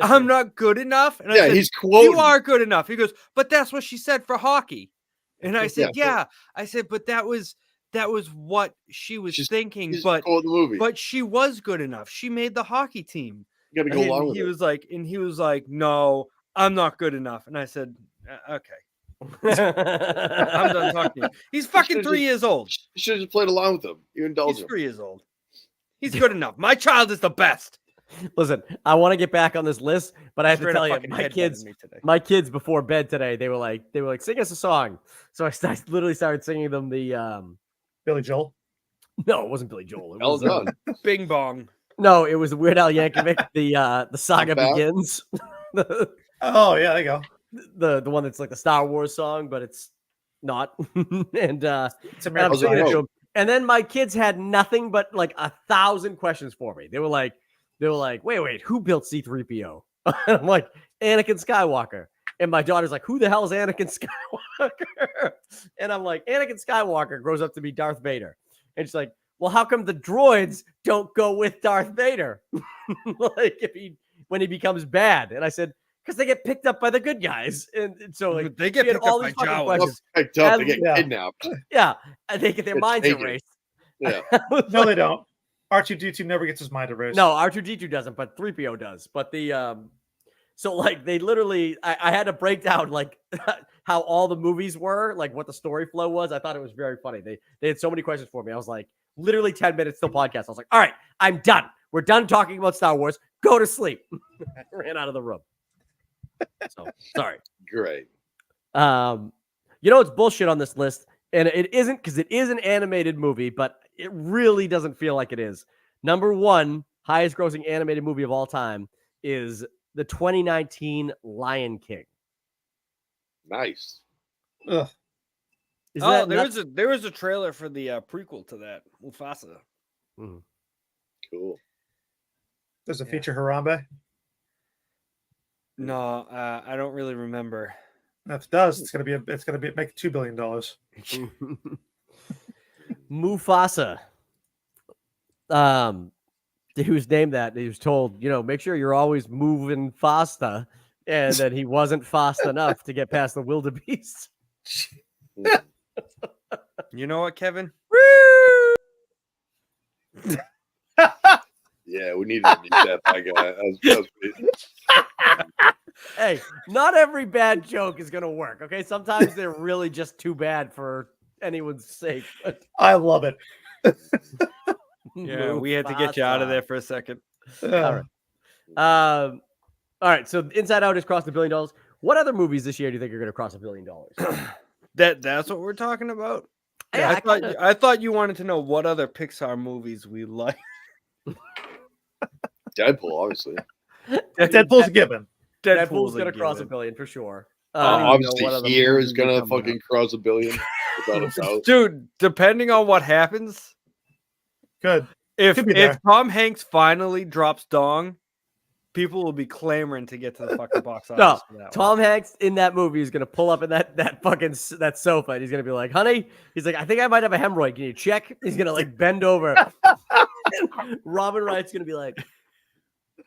I'm not good enough." And I said, he's quoting. "You are good enough." He goes, "But that's what she said for hockey." And I said, "Yeah." I said, "But that was what she was thinking." But she was good enough. She made the hockey team. You got to go along with it. He was like, "No, I'm not good enough." And I said, "Okay." I'm done talking to you. He's fucking 3 years old. You should have just played along with him. You indulge He's him. 3 years old. He's good enough. My child is the best. Listen, I want to get back on this list, but I have to tell you, my kids before bed today, they were like, sing us a song. So I literally started singing them the Billy Joel. No, it wasn't Billy Joel. It was Bing Bong. No, it was Weird Al Yankovic. The Saga Begins. Oh yeah, there you go. The one that's like the Star Wars song, but it's not. And It's American. And then my kids had nothing but like 1,000 questions for me. They were like, wait, who built C-3PO? And I'm like, Anakin Skywalker. And my daughter's like, who the hell is Anakin Skywalker? And I'm like, Anakin Skywalker grows up to be Darth Vader. And she's like, well, how come the droids don't go with Darth Vader? Like when he becomes bad? And I said, because they get picked up by the good guys. And so like they get picked up by Jawas. Picked up, they get kidnapped. Yeah. And they get their minds erased. Yeah. No, they don't. R2-D2 never gets his mind erased. No, R2-D2 doesn't, but 3PO does. But So like they literally, I had to break down like how all the movies were, like what the story flow was. I thought it was very funny. They had so many questions for me. I was like, literally 10 minutes till podcast. I was like, all right, I'm done. We're done talking about Star Wars. Go to sleep. I ran out of the room. So sorry. Great. You know, it's bullshit on this list, and it isn't because it is an animated movie, but it really doesn't feel like it is. Number one, highest grossing animated movie of all time is the 2019 Lion King. Nice. Ugh. Isn't Oh, that there nuts? was a trailer for the prequel to that, Mufasa. Cool. Does it Yeah. feature Harambe? No, I don't really remember. If it does, it's gonna make $2 billion. Mufasa. He was named that. He was told, make sure you're always moving faster, and that he wasn't fast enough to get past the wildebeest. You know what, Kevin? Yeah, we needed to meet that guy. That was great. Hey, not every bad joke is gonna work. Okay, sometimes they're really just too bad for anyone's sake. I love it. Yeah, we had to get you out of there for a second. All right. All right. So Inside Out has crossed $1 billion. What other movies this year do you think are going to cross $1 billion? That's what we're talking about. Yeah, I thought you wanted to know what other Pixar movies we like. Deadpool, obviously. Deadpool's a given. Deadpool's going to cross $1 billion for sure. Obviously, here is going to fucking cross $1 billion. Without a doubt. Dude, depending on what happens, Good. if Tom Hanks finally drops Dong, people will be clamoring to get to the fucking box office. No, for that Tom Hanks in that movie is going to pull up in that fucking sofa, and he's going to be like, "Honey," he's like, "I think I might have a hemorrhoid. Can you check?" He's going to like bend over. Robin Wright's going to be like,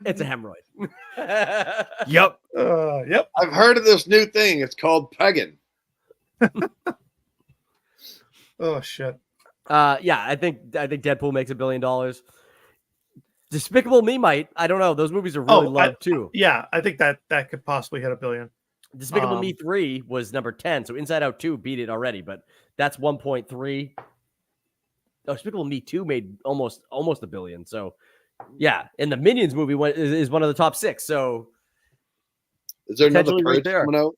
"It's a hemorrhoid." Yep. Yep. I've heard of this new thing. It's called pegging. Oh shit. Yeah, I think Deadpool makes $1 billion. Despicable Me might. I don't know. Those movies are really loved too. Yeah, I think that could possibly hit $1 billion. Despicable Me 3 was number 10, so Inside Out 2 beat it already, but that's 1.3. Oh, Despicable Me 2 made almost $1 billion. So yeah, and the Minions movie is one of the top 6. So is there another potentially Purge coming out?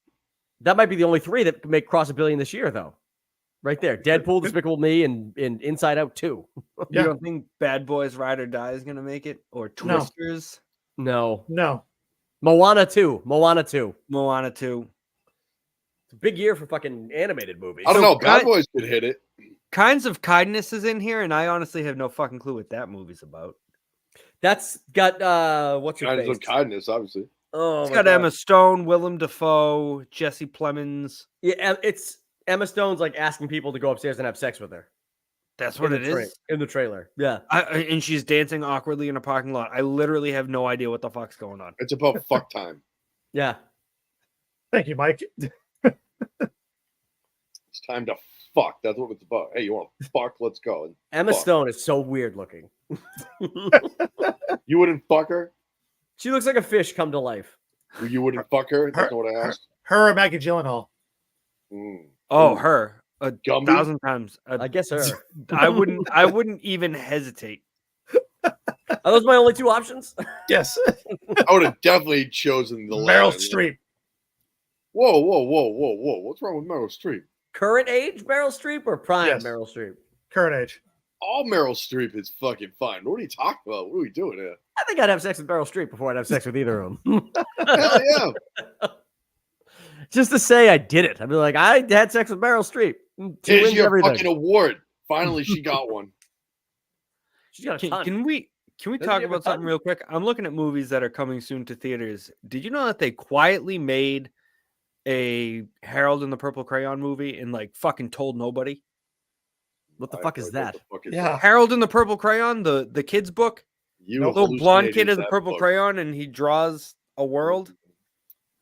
That might be the only 3 that can cross $1 billion this year, though. Right there, Deadpool, Despicable Me, and Inside Out 2. You don't think Bad Boys Ride or Die is gonna make it, or Twisters? No. Moana Moana 2. 2. It's a big year for fucking animated movies. I don't know. Bad Boys could hit it. Kinds of Kindness is in here, and I honestly have no fucking clue what that movie's about. That's got what's your Kindness face? of Kindness, obviously. Oh, It's got Emma Stone, Willem Dafoe, Jesse Plemons. Yeah, it's Emma Stone's like asking people to go upstairs and have sex with her. That's what it is in the trailer. Yeah, and she's dancing awkwardly in a parking lot. I literally have no idea what the fuck's going on. It's about fuck time. Yeah. Thank you, Mike. It's time to fuck. That's what it's about. Hey, you want to fuck? Let's go. And Emma fuck. Stone is so weird looking. You wouldn't fuck her? She looks like a fish come to life. You wouldn't fuck her? That's not what I asked. Her or Maggie Gyllenhaal? Oh, her. Gumby? 1,000 times. I guess her. I wouldn't even hesitate. Are those my only 2 options? Yes. I would have definitely chosen the Meryl line. Streep. Whoa. What's wrong with Meryl Streep? Current age Meryl Streep or prime Yes. Meryl Streep? Current age. All Meryl Streep is fucking fine. What are you talking about? What are we doing here? I think I'd have sex with Meryl Streep before I'd have sex with either of them. Hell yeah. Just to say I did it. I'd be like, I had sex with Meryl Streep. She Here's wins your everything. fucking award. Finally, she got one. She's got a ton. Can we Doesn't talk she have a about something ton? real quick? I'm looking at movies that are coming soon to theaters. Did you know that they quietly made a Harold and the Purple Crayon movie and like fucking told nobody? What the fuck is that? Yeah. Harold and the Purple Crayon, the kids book. You The little blonde kid hallucinated has a that purple book. crayon and he draws a world.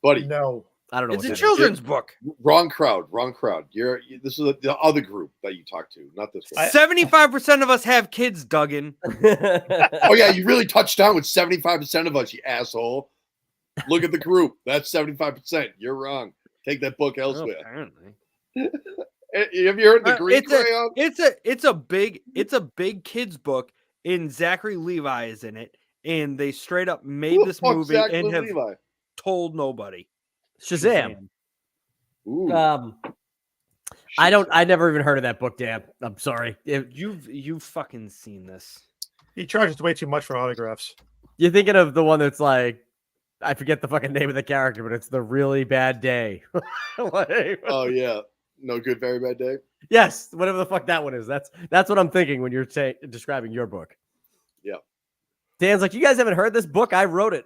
Buddy. No. I don't know. It's what a that children's book. Wrong crowd. This is the other group that you talk to, not this one. 75% of us have kids, Duggan. is. Oh yeah, you really touched down with 75% of us, you asshole. Look at the group. That's 75%. You're wrong. Take that book Oh, elsewhere. apparently. Have you heard the green crayon? It's a big kids book, and Zachary Levi is in it, and they straight up made Who the this fuck's movie Zachary and have Levi? told nobody. Shazam. Ooh, I never even heard of that book, Dan. I'm sorry. You've fucking seen this. He charges way too much for autographs. You're thinking of the one that's like, I forget the fucking name of the character, but it's The Really Bad Day. oh yeah. No Good, Very Bad Day. Yes, whatever the fuck that one is. That's what I'm thinking when you're describing your book. Yeah. Dan's like, you guys haven't heard this book? I wrote it.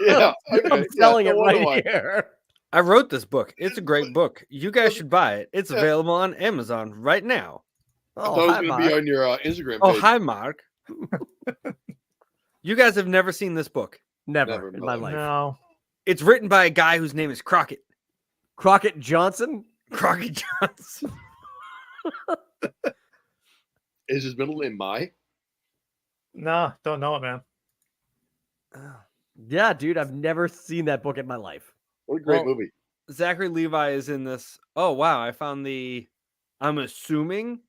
Yeah. Okay. I'm selling yeah, it no wonder right why. here. I wrote this book. It's a great book. You guys should buy it. It's Yeah. available on Amazon right now. I thought Oh, it was hi, going to Mark. be on your Instagram page. Oh, hi, Mark. You guys have never seen this book. Never Never, in my no. life. No. It's written by a guy whose name is Crockett. Crockett Johnson? Crockett Johnson. Is his middle name Mai? No, don't know it, man. Yeah, dude, I've never seen that book in my life. What a great Well, movie. Zachary Levi is in this. Oh, wow. I found I'm assuming,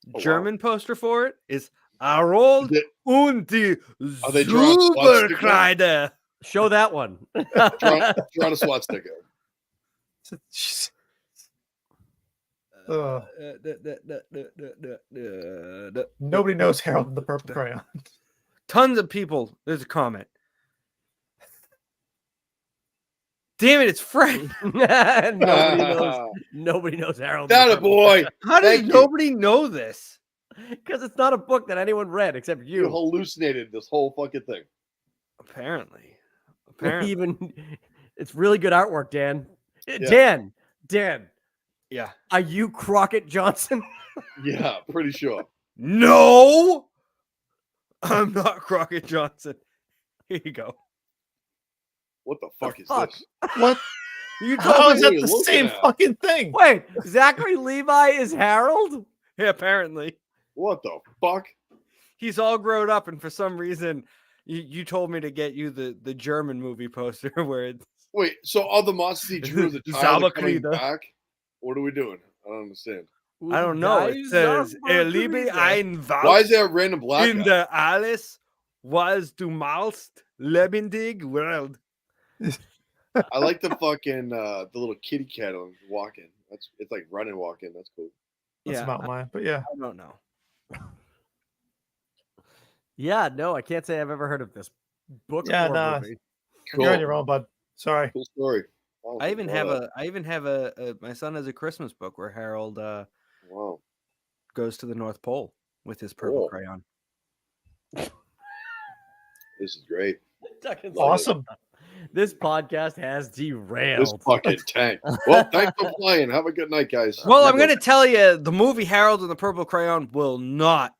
wow. German poster for it is Harold Is it- und die Are they drawing swastika? Superkleider. Show that one. Draw a swastika. Ugh. Nobody knows Harold and the Purple Crayon. Tons of people. There's a comment. Damn it, it's Fred. Nobody knows Harold. That a boy. How does Thank you. nobody know this? Because it's not a book that anyone read except You you. hallucinated this whole fucking thing. Apparently. Apparently. Even it's really good artwork, Dan. Yeah. Dan, Yeah. are you Crockett Johnson? Yeah, pretty sure. No, I'm not Crockett Johnson. Here you go. What the fuck is fuck? this? What? You How told is me. that you're the looking same at? fucking thing? Wait, Zachary Levi is Harold? Yeah, apparently. What the fuck? He's all grown up, and for some reason, you told me to get you the German movie poster where it's Wait, so all the monsters he drew as a child are coming Zauberkleider. back? What are we doing? I don't understand. I don't know. It says Er liebe ein Why is Wald there a random black in guy? der alles was du malst lebendig world. I like the fucking the little kitty cat on walking. It's like running, walking. That's cool. That's Yeah, about mine. But yeah. I don't know. Yeah, no, I can't say I've ever heard of this book Yeah, or nah. movie. Cool. You're on your own, bud. Sorry. Cool story. I even Wow. have a my son has a Christmas book where Harold Wow. goes to the North Pole with his purple Cool. crayon. This is great. Tucking Awesome. This podcast has derailed. This fucking tank. Well, thanks for playing. Have a good night, guys. Well, I'm going to tell you, the movie Harold and the Purple Crayon will not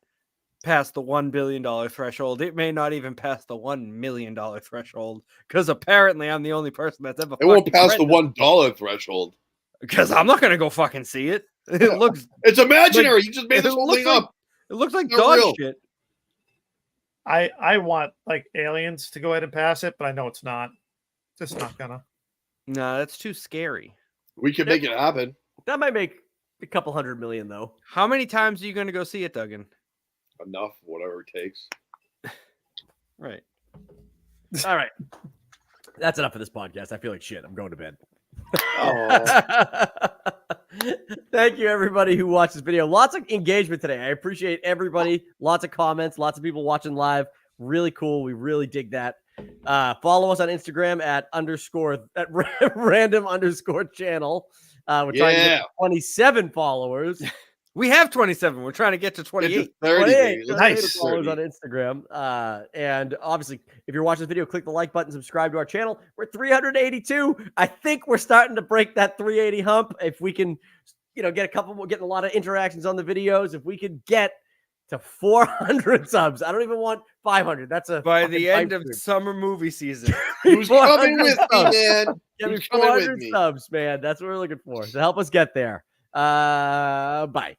pass the $1 billion threshold. It may not even pass the $1 million threshold because apparently I'm the only person that's ever. It won't pass the $1 threshold. Because I'm not going to go fucking see it. It looks. It's imaginary. Like, you just made this it whole looks thing like- up. It looks like Not dog real. shit. I want like Aliens to go ahead and pass it, but I know it's not. Just not gonna. No, that's too scary. We can make it happen. That might make a couple $100 million, though. How many times are you going to go see it, Duggan? Enough, whatever it takes. Right. All right. That's enough for this podcast. I feel like shit. I'm going to bed. Oh, Thank you, everybody who watched this video. Lots of engagement today. I appreciate everybody. Lots of comments. Lots of people watching live. Really cool. We really dig that. Follow us on Instagram at random_channel. We're trying to Yeah. get 27 followers. We have 27. We're trying to get to Get 28. to 30, 28 baby. Let's Nice. get to followers 30. on Instagram. And obviously, if you're watching this video, click the like button, subscribe to our channel. We're 382. I think we're starting to break that 380 hump. If we can, get a couple more, getting a lot of interactions on the videos. If we could get to 400 subs, I don't even want 500. That's a By fucking the end pipe of dream. summer movie season. Who's 400 coming with me, subs. man? Get me Who's coming with 400 me? subs, man. That's what we're looking for. So help us get there. Bye. Bye.